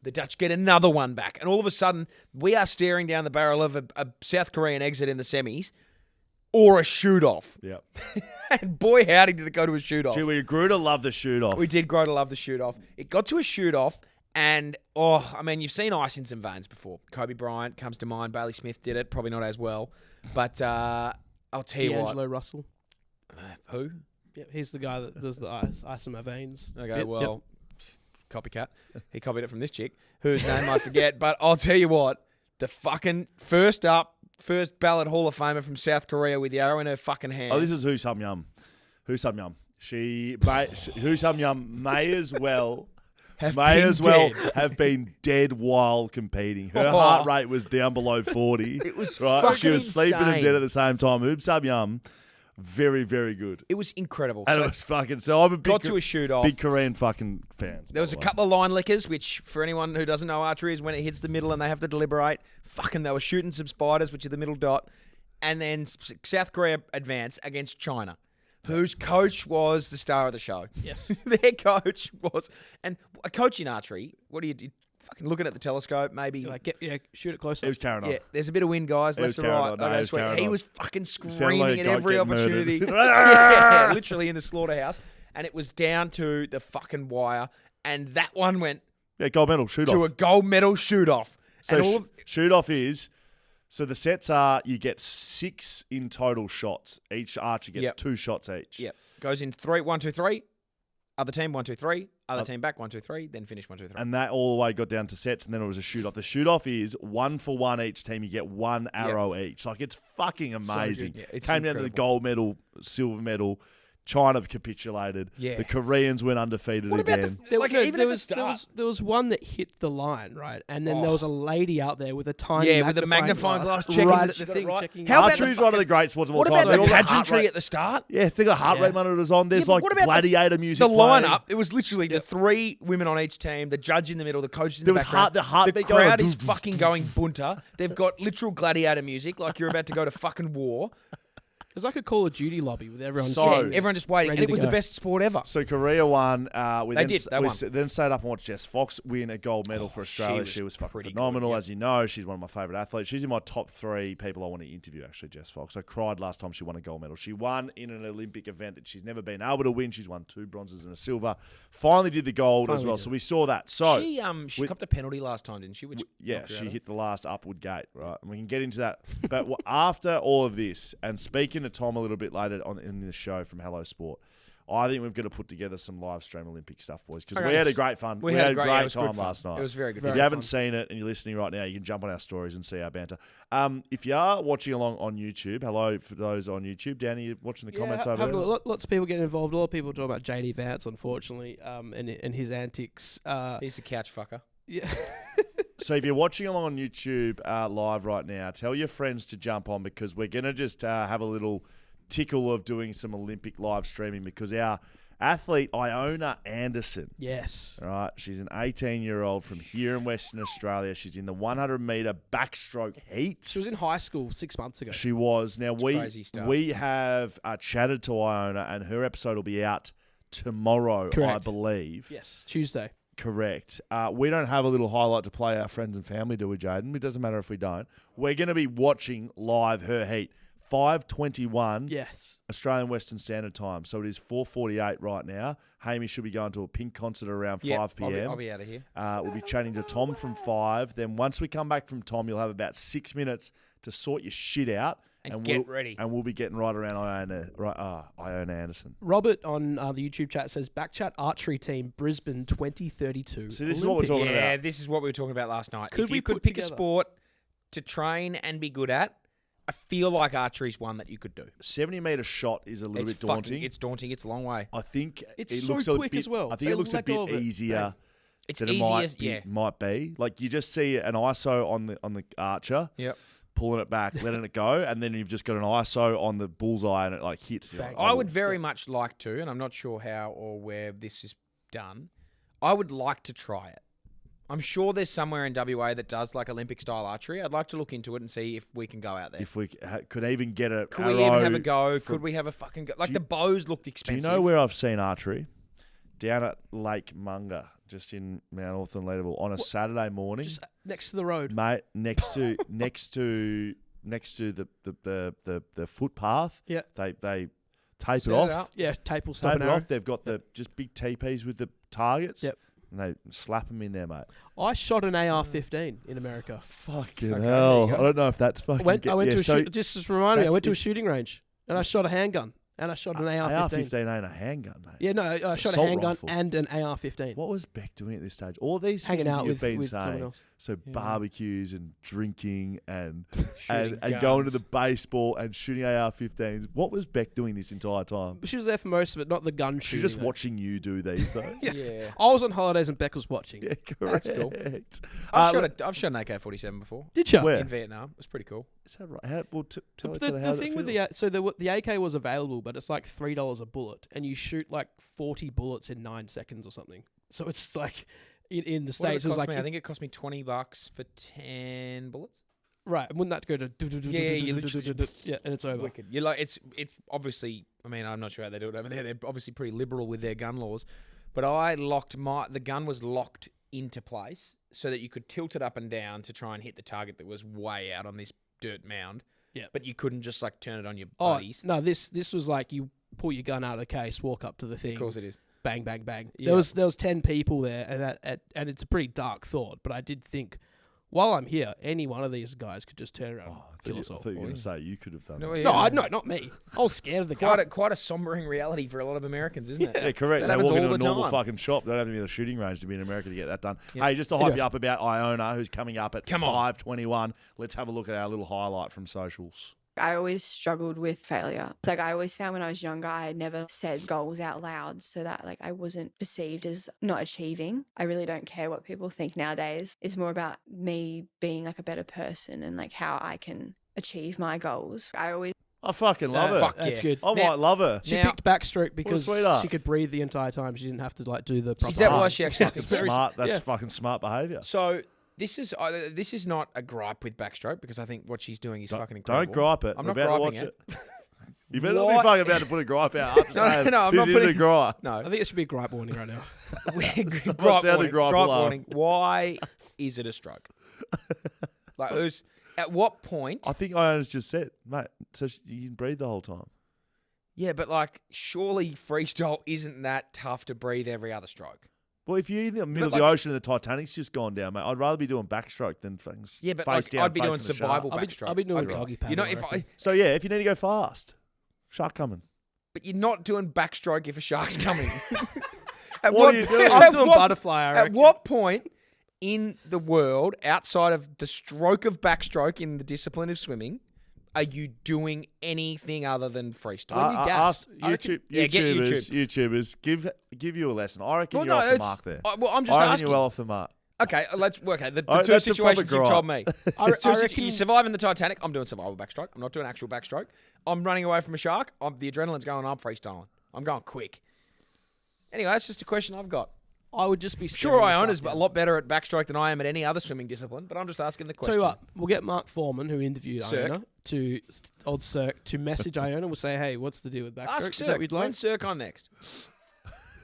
[SPEAKER 3] The Dutch get another one back. And all of a sudden, we are staring down the barrel of a South Korean exit in the semis or a shoot-off.
[SPEAKER 1] Yeah.
[SPEAKER 3] And boy, howdy did it go to a shoot-off.
[SPEAKER 1] Gee, we grew to love the shoot-off.
[SPEAKER 3] We did grow to love the shoot-off. It got to a shoot-off, and, I mean, you've seen ice in some veins before. Kobe Bryant comes to mind. Bailey Smith did it. Probably not as well. But I'll tell you what.
[SPEAKER 2] D'Angelo Russell.
[SPEAKER 3] Who?
[SPEAKER 2] Yep, he's the guy that does the ice in my veins.
[SPEAKER 3] Okay,
[SPEAKER 2] Yep,
[SPEAKER 3] well, copycat. He copied it from this chick, whose name I forget. But I'll tell you what, the fucking first ballot Hall of Famer from South Korea with the arrow in her fucking hand.
[SPEAKER 1] Oh, this is Who Sum Yum. Who Sum Yum. Who Sum Yum may as well have been dead while competing. Her heart rate was down below 40.
[SPEAKER 3] It was
[SPEAKER 1] right.
[SPEAKER 3] fucking
[SPEAKER 1] She was sleeping and
[SPEAKER 3] insane.
[SPEAKER 1] dead at the same time. Who Sum Yum, very, very good.
[SPEAKER 3] It was incredible.
[SPEAKER 1] And
[SPEAKER 3] So
[SPEAKER 1] it was fucking. So I'm a
[SPEAKER 3] got to a shoot off.
[SPEAKER 1] big Korean fucking fans.
[SPEAKER 3] There was a couple of line lickers, which for anyone who doesn't know archery is when it hits the middle and they have to deliberate. Fucking, they were shooting some spiders, which are the middle dot, and then South Korea advanced against China, whose coach was the star of the show.
[SPEAKER 2] Yes.
[SPEAKER 3] Their coach was, and a coach in archery. What do you do? Fucking looking at the telescope, maybe.
[SPEAKER 2] You're like, shoot it closer.
[SPEAKER 1] It was carrying on.
[SPEAKER 3] Yeah, there's a bit of wind, guys, left
[SPEAKER 1] was
[SPEAKER 3] to
[SPEAKER 1] carrying
[SPEAKER 3] right.
[SPEAKER 1] on. No,
[SPEAKER 3] Okay,
[SPEAKER 1] it was
[SPEAKER 3] sweet.
[SPEAKER 1] carrying
[SPEAKER 3] He
[SPEAKER 1] on.
[SPEAKER 3] was fucking
[SPEAKER 1] Sounded
[SPEAKER 3] screaming
[SPEAKER 1] like a
[SPEAKER 3] at
[SPEAKER 1] goat
[SPEAKER 3] every
[SPEAKER 1] getting
[SPEAKER 3] opportunity.
[SPEAKER 1] murdered.
[SPEAKER 3] Yeah, literally in the slaughterhouse. And it was down to the fucking wire. And that one went
[SPEAKER 1] Yeah, gold medal, shoot
[SPEAKER 3] to
[SPEAKER 1] off.
[SPEAKER 3] a gold medal shoot-off.
[SPEAKER 1] So
[SPEAKER 3] And all of,
[SPEAKER 1] shoot off is, so the sets are, you get 6 in total shots. Each archer gets
[SPEAKER 3] Yep.
[SPEAKER 1] 2 shots each.
[SPEAKER 3] yeah, goes in 3, 1, 2, 3. Other team, 1, 2, 3. Other team back, 1, 2, 3. Then finish 1, 2, 3.
[SPEAKER 1] And that all the way got down to sets, and then it was a shoot off. The shoot off is 1 for 1 each team. You get 1 arrow each. Like, it's fucking amazing.
[SPEAKER 3] good. Yeah, it's
[SPEAKER 1] Came down to the
[SPEAKER 3] incredible.
[SPEAKER 1] gold medal, silver medal. China capitulated.
[SPEAKER 3] Yeah.
[SPEAKER 1] The Koreans went undefeated
[SPEAKER 3] What about
[SPEAKER 1] again.
[SPEAKER 3] the, like, even
[SPEAKER 2] there
[SPEAKER 3] at the
[SPEAKER 2] was
[SPEAKER 3] start.
[SPEAKER 2] there was one that hit the line, right? And then there was a lady out there with a tiny
[SPEAKER 3] Yeah, with a magnifying glass checking
[SPEAKER 2] right
[SPEAKER 3] that
[SPEAKER 2] at
[SPEAKER 3] she
[SPEAKER 2] the
[SPEAKER 3] got it
[SPEAKER 2] thing,
[SPEAKER 3] right.
[SPEAKER 2] checking.
[SPEAKER 3] How about
[SPEAKER 1] Archery's
[SPEAKER 3] the
[SPEAKER 1] one of the great sports of all
[SPEAKER 3] What
[SPEAKER 1] time.
[SPEAKER 3] about
[SPEAKER 1] They
[SPEAKER 3] the
[SPEAKER 1] all got heart
[SPEAKER 3] pageantry
[SPEAKER 1] rate-
[SPEAKER 3] at the start?
[SPEAKER 1] Yeah, they got heart
[SPEAKER 2] Yeah.
[SPEAKER 1] rate monitors on. There's
[SPEAKER 3] Yeah, but
[SPEAKER 1] like
[SPEAKER 3] what about
[SPEAKER 1] gladiator music
[SPEAKER 3] The
[SPEAKER 1] playing.
[SPEAKER 3] lineup, it was literally the 3 women on each team, the judge in the middle, the coach in
[SPEAKER 1] There
[SPEAKER 3] the
[SPEAKER 1] was
[SPEAKER 3] background.
[SPEAKER 1] the heartbeat
[SPEAKER 3] crowd
[SPEAKER 1] going,
[SPEAKER 3] is fucking going bunter. They've got literal gladiator music, like you're about to go to fucking war.
[SPEAKER 2] It was like a Call of Duty lobby with everyone.
[SPEAKER 1] So-
[SPEAKER 2] sitting there.
[SPEAKER 3] Everyone just waiting,
[SPEAKER 2] Ready
[SPEAKER 3] and it
[SPEAKER 2] to
[SPEAKER 3] was the
[SPEAKER 2] go.
[SPEAKER 3] best sport ever.
[SPEAKER 1] So Korea won. We
[SPEAKER 3] They
[SPEAKER 1] then,
[SPEAKER 3] did, they
[SPEAKER 1] we
[SPEAKER 3] won.
[SPEAKER 1] then stayed up and watched Jess Fox win a gold medal for Australia.
[SPEAKER 3] she
[SPEAKER 1] She
[SPEAKER 3] was
[SPEAKER 1] was fucking
[SPEAKER 3] pretty good,
[SPEAKER 1] phenomenal,
[SPEAKER 3] yeah.
[SPEAKER 1] as you know. She's one of my favourite athletes. She's in my top 3 people I want to interview, actually, Jess Fox. I cried last time she won a gold medal. She won in an Olympic event that she's never been able to win. She's won 2 bronzes and a silver. Finally did the gold as
[SPEAKER 2] Finally
[SPEAKER 1] well.
[SPEAKER 2] did
[SPEAKER 1] So we saw that. So
[SPEAKER 3] She
[SPEAKER 1] we-
[SPEAKER 3] copped a penalty last time, didn't she? Which
[SPEAKER 1] yeah,
[SPEAKER 3] knocked her
[SPEAKER 1] she
[SPEAKER 3] out of
[SPEAKER 1] hit the last upward gate, right? And we can get into that. But after all of this, and speaking to Tom a little bit later in the show from Hello Sport, I think we've got to put together some live stream Olympic stuff, boys, because
[SPEAKER 3] Okay.
[SPEAKER 1] we had a great fun.
[SPEAKER 3] We had a great, yeah, it
[SPEAKER 1] great
[SPEAKER 3] was good
[SPEAKER 1] time
[SPEAKER 3] fun.
[SPEAKER 1] last night.
[SPEAKER 3] It was very good.
[SPEAKER 1] If
[SPEAKER 3] Very
[SPEAKER 1] you haven't
[SPEAKER 3] fun.
[SPEAKER 1] seen it and you're listening right now, you can jump on our stories and see our banter. If you are watching along on YouTube, hello for those on YouTube. Danny, you watching the comments over
[SPEAKER 2] have
[SPEAKER 1] there?
[SPEAKER 2] a look. Lots of people getting involved. A lot of people talking about JD Vance, unfortunately, and his antics.
[SPEAKER 3] He's the couch fucker.
[SPEAKER 2] Yeah.
[SPEAKER 1] So if you're watching along on YouTube live right now, tell your friends to jump on, because we're going to just have a little tickle of doing some Olympic live streaming, because our athlete, Iona Anderson,
[SPEAKER 2] Yes.
[SPEAKER 1] all right, she's an 18-year-old from here in Western Australia. She's in the 100-metre backstroke heats.
[SPEAKER 2] She was in high school 6 months ago.
[SPEAKER 1] She was. Now,
[SPEAKER 3] crazy stuff.
[SPEAKER 1] we have chatted to Iona, and her episode will be out tomorrow,
[SPEAKER 2] Correct.
[SPEAKER 1] I believe.
[SPEAKER 2] Yes. Tuesday.
[SPEAKER 1] Correct. We don't have a little highlight to play our friends and family, do we, Jaiden? It doesn't matter if we don't. We're going to be watching live her heat. 5:21
[SPEAKER 2] Yes.
[SPEAKER 1] Australian Western Standard Time. So it is 4:48 right now. Hamish should be going to a Pink concert around 5 p.m.
[SPEAKER 3] I'll be out of here.
[SPEAKER 1] We'll be chatting to Tom from 5. Then once we come back from Tom, you'll have about 6 minutes to sort your shit out.
[SPEAKER 3] And get ready.
[SPEAKER 1] And we'll be getting right around Iona Anderson.
[SPEAKER 2] Robert on the YouTube chat says BackChat archery team Brisbane 2032.
[SPEAKER 1] So this is what we're talking
[SPEAKER 3] Yeah,
[SPEAKER 1] about.
[SPEAKER 3] this is what we were talking about last night.
[SPEAKER 2] Could
[SPEAKER 3] if
[SPEAKER 2] we
[SPEAKER 3] you could
[SPEAKER 2] put
[SPEAKER 3] pick a
[SPEAKER 2] together-
[SPEAKER 3] sport to train and be good at, I feel like archery's one that you could do.
[SPEAKER 1] 70-metre shot is a little bit daunting.
[SPEAKER 3] It's daunting. It's a long way.
[SPEAKER 1] I think
[SPEAKER 2] It's
[SPEAKER 1] it
[SPEAKER 2] so
[SPEAKER 1] looks a
[SPEAKER 2] quick
[SPEAKER 1] bit,
[SPEAKER 2] as well.
[SPEAKER 1] I think
[SPEAKER 2] They
[SPEAKER 1] it looks a
[SPEAKER 2] let go
[SPEAKER 1] bit
[SPEAKER 2] of it.
[SPEAKER 1] easier
[SPEAKER 3] It's
[SPEAKER 1] than it
[SPEAKER 3] easy
[SPEAKER 1] might be. Like, you just see an ISO on the archer,
[SPEAKER 3] Yep.
[SPEAKER 1] pulling it back, letting it go, and then you've just got an ISO on the bullseye and it like hits. You're like,
[SPEAKER 3] I
[SPEAKER 1] oh.
[SPEAKER 3] would very much like to, and I'm not sure how or where this is done. I would like to try it. I'm sure there's somewhere in WA that does like Olympic style archery. I'd like to look into it and see if we can go out there.
[SPEAKER 1] If we could even get a
[SPEAKER 3] Could we even have a
[SPEAKER 1] arrow
[SPEAKER 3] go?
[SPEAKER 1] from-
[SPEAKER 3] Could we have a fucking go? Like
[SPEAKER 1] Do
[SPEAKER 3] the
[SPEAKER 1] you-
[SPEAKER 3] bows looked
[SPEAKER 1] Do you
[SPEAKER 3] expensive.
[SPEAKER 1] know where I've seen archery? Down at Lake Munga, just in Mount Authorn, Leederville, on a Saturday morning,
[SPEAKER 2] Just next to the road.
[SPEAKER 1] mate. Next to the footpath.
[SPEAKER 2] Yeah.
[SPEAKER 1] They tape
[SPEAKER 3] Set
[SPEAKER 1] it
[SPEAKER 3] it
[SPEAKER 1] off.
[SPEAKER 3] up.
[SPEAKER 2] Yeah, tape will
[SPEAKER 1] Tape
[SPEAKER 2] stop
[SPEAKER 1] it
[SPEAKER 2] an arrow.
[SPEAKER 1] off. They've got the just big teepees with the targets.
[SPEAKER 2] Yep.
[SPEAKER 1] And they slap them in there, mate.
[SPEAKER 2] I shot an AR-15 in America.
[SPEAKER 1] Fucking
[SPEAKER 3] Okay,
[SPEAKER 1] hell!
[SPEAKER 3] there you
[SPEAKER 1] I
[SPEAKER 3] go.
[SPEAKER 1] don't know if that's
[SPEAKER 2] I
[SPEAKER 1] fucking.
[SPEAKER 2] went to a
[SPEAKER 1] so
[SPEAKER 2] just remind me. I
[SPEAKER 1] that's-
[SPEAKER 2] went to a
[SPEAKER 1] is-
[SPEAKER 2] shooting range and I shot a handgun And I shot an AR-15.
[SPEAKER 1] AR-15 ain't a handgun, mate.
[SPEAKER 2] Yeah, no, I
[SPEAKER 1] It's an
[SPEAKER 2] shot a
[SPEAKER 1] assault
[SPEAKER 2] handgun
[SPEAKER 1] rifle.
[SPEAKER 2] and an AR-15.
[SPEAKER 1] What was Beck doing at this stage? All these
[SPEAKER 2] Hanging
[SPEAKER 1] things
[SPEAKER 2] out
[SPEAKER 1] that you've been
[SPEAKER 2] with someone
[SPEAKER 1] saying.
[SPEAKER 2] else.
[SPEAKER 1] So barbecues and drinking and
[SPEAKER 3] Shooting
[SPEAKER 1] and going to
[SPEAKER 3] guns.
[SPEAKER 1] the baseball and shooting AR-15s. What was Beck doing this entire time?
[SPEAKER 2] She was there for most of it, not the gun
[SPEAKER 1] She's
[SPEAKER 2] shooting.
[SPEAKER 1] just
[SPEAKER 2] though.
[SPEAKER 1] watching you do these, though.
[SPEAKER 3] Yeah.
[SPEAKER 2] I was on holidays and Beck was watching.
[SPEAKER 1] Yeah, correct.
[SPEAKER 3] That's cool.
[SPEAKER 1] Uh,
[SPEAKER 3] I've shot an AK-47 before
[SPEAKER 2] Did you?
[SPEAKER 1] Where?
[SPEAKER 3] in Vietnam. It was pretty cool.
[SPEAKER 1] Is that right? How, well, tell
[SPEAKER 2] The,
[SPEAKER 1] each other how
[SPEAKER 2] the thing with the AK was available, but it's like $3 a bullet, and you shoot like 40 bullets in 9 seconds or something. So it's like in the
[SPEAKER 3] What
[SPEAKER 2] States,
[SPEAKER 3] did
[SPEAKER 2] it was like
[SPEAKER 3] I think it cost me $20 for 10 bullets.
[SPEAKER 2] right. Wouldn't that go to yeah, and it's over.
[SPEAKER 3] Wicked. You're like it's obviously. I mean, I'm not sure how they do it over there. They're obviously pretty liberal with their gun laws. But the gun was locked into place so that you could tilt it up and down to try and hit the target that was way out on this dirt mound.
[SPEAKER 2] Yeah.
[SPEAKER 3] But you couldn't just like turn it on your
[SPEAKER 2] Oh
[SPEAKER 3] buddies.
[SPEAKER 2] no, this was like you pull your gun out of the case, walk up to the thing.
[SPEAKER 3] Of course it is.
[SPEAKER 2] Bang, bang, bang.
[SPEAKER 3] Yeah.
[SPEAKER 2] There was 10 people there, and it's a pretty dark thought. But I did think, while I'm here, any one of these guys could just turn around and kill us
[SPEAKER 1] I
[SPEAKER 2] all.
[SPEAKER 1] thought you were going to say you could have done
[SPEAKER 3] No,
[SPEAKER 1] that.
[SPEAKER 3] yeah.
[SPEAKER 2] No, not me. I was scared of the gun.
[SPEAKER 3] Quite a sombering reality for a lot of Americans, isn't it?
[SPEAKER 1] Yeah, correct.
[SPEAKER 3] That
[SPEAKER 1] They
[SPEAKER 3] happens
[SPEAKER 1] walk into
[SPEAKER 3] all
[SPEAKER 1] a
[SPEAKER 3] the
[SPEAKER 1] normal
[SPEAKER 3] time.
[SPEAKER 1] fucking shop. They don't have to be in the shooting range to be in America to get that done.
[SPEAKER 3] Yeah.
[SPEAKER 1] Hey, just to hype
[SPEAKER 2] Anyways.
[SPEAKER 1] you up about Iona, who's coming up at
[SPEAKER 3] Come on.
[SPEAKER 1] 5:21. Let's have a look at our little highlight from socials.
[SPEAKER 4] I always struggled with failure. It's like I always found when I was younger, I had never said goals out loud so that like I wasn't perceived as not achieving. I really don't care what people think nowadays. It's more about me being like a better person and like how I can achieve my goals. I always
[SPEAKER 1] I fucking love her.
[SPEAKER 3] fuck
[SPEAKER 2] That's
[SPEAKER 3] yeah.
[SPEAKER 2] good.
[SPEAKER 1] I might love her.
[SPEAKER 2] She
[SPEAKER 3] Now-
[SPEAKER 2] picked backstroke because
[SPEAKER 1] sweetheart.
[SPEAKER 2] she could breathe the entire time. She didn't have to like do the proper.
[SPEAKER 3] Is that why
[SPEAKER 2] breathing.
[SPEAKER 3] she actually?
[SPEAKER 1] Fucking
[SPEAKER 2] It's very-
[SPEAKER 1] smart. That's
[SPEAKER 2] yeah.
[SPEAKER 1] fucking smart behaviour.
[SPEAKER 3] So this is not a gripe with backstroke because I think what she's doing is fucking incredible.
[SPEAKER 1] Don't gripe it.
[SPEAKER 3] I'm
[SPEAKER 1] We're
[SPEAKER 3] not
[SPEAKER 1] about to
[SPEAKER 3] griping
[SPEAKER 1] watch
[SPEAKER 3] it.
[SPEAKER 1] it. You better not be
[SPEAKER 3] What?
[SPEAKER 1] fucking about to put a gripe out after saying
[SPEAKER 3] no, I'm
[SPEAKER 1] this
[SPEAKER 3] not
[SPEAKER 1] is
[SPEAKER 3] putting-
[SPEAKER 1] a gripe.
[SPEAKER 3] No,
[SPEAKER 2] I think it should be a gripe warning right now.
[SPEAKER 3] gripe
[SPEAKER 1] sound
[SPEAKER 3] warning.
[SPEAKER 1] the gripe
[SPEAKER 3] Gripe
[SPEAKER 1] alarm.
[SPEAKER 3] warning. Why is it a stroke? Like, at what point?
[SPEAKER 1] I think Iona's just said, mate, so you can breathe the whole time.
[SPEAKER 3] Yeah, but like, surely freestyle isn't that tough to breathe every other stroke.
[SPEAKER 1] Well, if you're in the middle of
[SPEAKER 3] like-
[SPEAKER 1] the ocean and the Titanic's just gone down, mate, I'd rather be doing backstroke than fucking
[SPEAKER 3] Yeah, but
[SPEAKER 1] face
[SPEAKER 3] like,
[SPEAKER 1] down,
[SPEAKER 3] I'd be doing
[SPEAKER 1] facing the shark.
[SPEAKER 3] survival
[SPEAKER 2] I'll be-
[SPEAKER 3] backstroke.
[SPEAKER 2] I'll be doing
[SPEAKER 3] I'd-
[SPEAKER 2] doggy paddle,
[SPEAKER 3] You know,
[SPEAKER 2] I
[SPEAKER 3] if
[SPEAKER 2] reckon.
[SPEAKER 1] So yeah, if you need to go fast, shark coming.
[SPEAKER 3] but you're not doing backstroke if a shark's coming. At
[SPEAKER 1] What are you doing?
[SPEAKER 2] I'm doing butterfly. I
[SPEAKER 3] At
[SPEAKER 2] reckon.
[SPEAKER 3] what point in the world, outside of the stroke of backstroke in the discipline of swimming, are you doing anything other than freestyle?
[SPEAKER 2] When you gas,
[SPEAKER 1] Ask
[SPEAKER 2] I reckon-
[SPEAKER 3] Yeah, get
[SPEAKER 1] YouTubers, give you a lesson. I reckon
[SPEAKER 3] Well,
[SPEAKER 1] you're
[SPEAKER 3] no,
[SPEAKER 1] off the
[SPEAKER 3] it's-
[SPEAKER 1] mark there.
[SPEAKER 3] well, I'm just
[SPEAKER 1] I reckon
[SPEAKER 3] asking.
[SPEAKER 1] you're well off the mark.
[SPEAKER 3] Okay, the
[SPEAKER 1] Oh,
[SPEAKER 3] two
[SPEAKER 1] that's a proper
[SPEAKER 3] situations you've told me.
[SPEAKER 2] I
[SPEAKER 3] The two situ-
[SPEAKER 2] reckon-
[SPEAKER 3] you survive in the Titanic. I'm doing survival backstroke. I'm not doing actual backstroke. I'm running away from a shark. The adrenaline's going. I'm freestyling. I'm going quick. Anyway, that's just a question I've got.
[SPEAKER 2] I would just be
[SPEAKER 3] Sure,
[SPEAKER 2] staring the
[SPEAKER 3] Iona's
[SPEAKER 2] shark
[SPEAKER 3] a
[SPEAKER 2] down.
[SPEAKER 3] lot better at backstroke than I am at any other swimming discipline, but I'm just asking the
[SPEAKER 2] Tell
[SPEAKER 3] question.
[SPEAKER 2] you what, we'll get Mark Foreman, who interviewed
[SPEAKER 3] Cirque.
[SPEAKER 2] Iona, to old Cirque, to message Iona. We'll say, hey, what's the deal with backstroke?
[SPEAKER 3] Ask
[SPEAKER 2] Is that
[SPEAKER 3] Cirque.
[SPEAKER 2] what you'd like?
[SPEAKER 3] When's Cirque on next?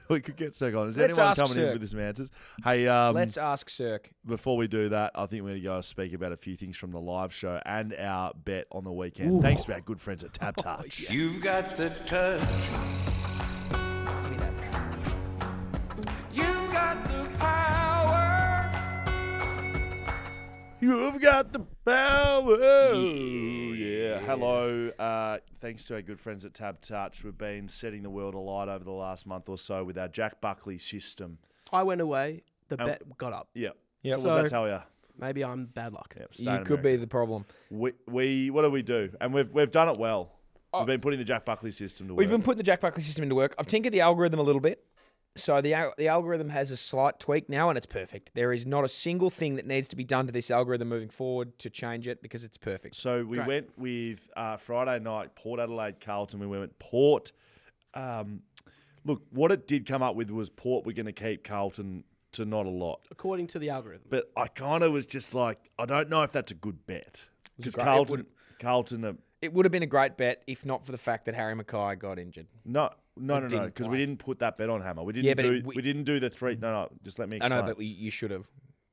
[SPEAKER 1] We could get Cirque on. Is
[SPEAKER 3] Let's
[SPEAKER 1] anyone
[SPEAKER 3] ask
[SPEAKER 1] coming in
[SPEAKER 3] Cirque.
[SPEAKER 1] with some answers? Hey,
[SPEAKER 3] Let's ask Cirque.
[SPEAKER 1] before we do that, I think we're going to go speak about a few things from the live show and our bet on the weekend. Thanks to our good friends at TABtouch.
[SPEAKER 5] You've got the touch. You've got the power.
[SPEAKER 1] You've got the power. Yeah. Hello. Thanks to our good friends at TABtouch. We've been setting the world alight over the last month or so with our Jack Buckley system.
[SPEAKER 2] I went away. The bet got up.
[SPEAKER 1] Yeah.
[SPEAKER 3] Yeah,
[SPEAKER 1] What does that
[SPEAKER 2] so-
[SPEAKER 1] tell you?
[SPEAKER 2] Maybe I'm bad luck.
[SPEAKER 1] Yep, stay
[SPEAKER 3] You
[SPEAKER 1] in
[SPEAKER 3] could
[SPEAKER 1] America.
[SPEAKER 3] be the problem.
[SPEAKER 1] We what do we do? And we've done it well. We've been putting the Jack Buckley system to work.
[SPEAKER 3] We've been putting the Jack Buckley system into work. I've tinkered the algorithm a little bit. So the algorithm has a slight tweak now, and it's perfect. There is not a single thing that needs to be done to this algorithm moving forward to change it because it's perfect.
[SPEAKER 1] So we
[SPEAKER 2] Great.
[SPEAKER 1] went with Friday night, Port Adelaide, Carlton. We went Port. Look, what it did come up with was Port we're going to keep, Carlton to not a lot.
[SPEAKER 2] According to the algorithm.
[SPEAKER 1] But I kind of was just like, I don't know if that's a good bet. Because
[SPEAKER 3] great-
[SPEAKER 1] Carlton,
[SPEAKER 3] It would have been a great bet if not for the fact that Harry Mackay got injured.
[SPEAKER 1] no,
[SPEAKER 3] didn't
[SPEAKER 1] because we
[SPEAKER 3] play.
[SPEAKER 1] didn't put that bet on Hammer. We didn't
[SPEAKER 3] Yeah, but
[SPEAKER 1] do.
[SPEAKER 3] it-
[SPEAKER 1] we didn't do the three. No, just let me
[SPEAKER 3] I
[SPEAKER 1] explain.
[SPEAKER 3] know, but you should have.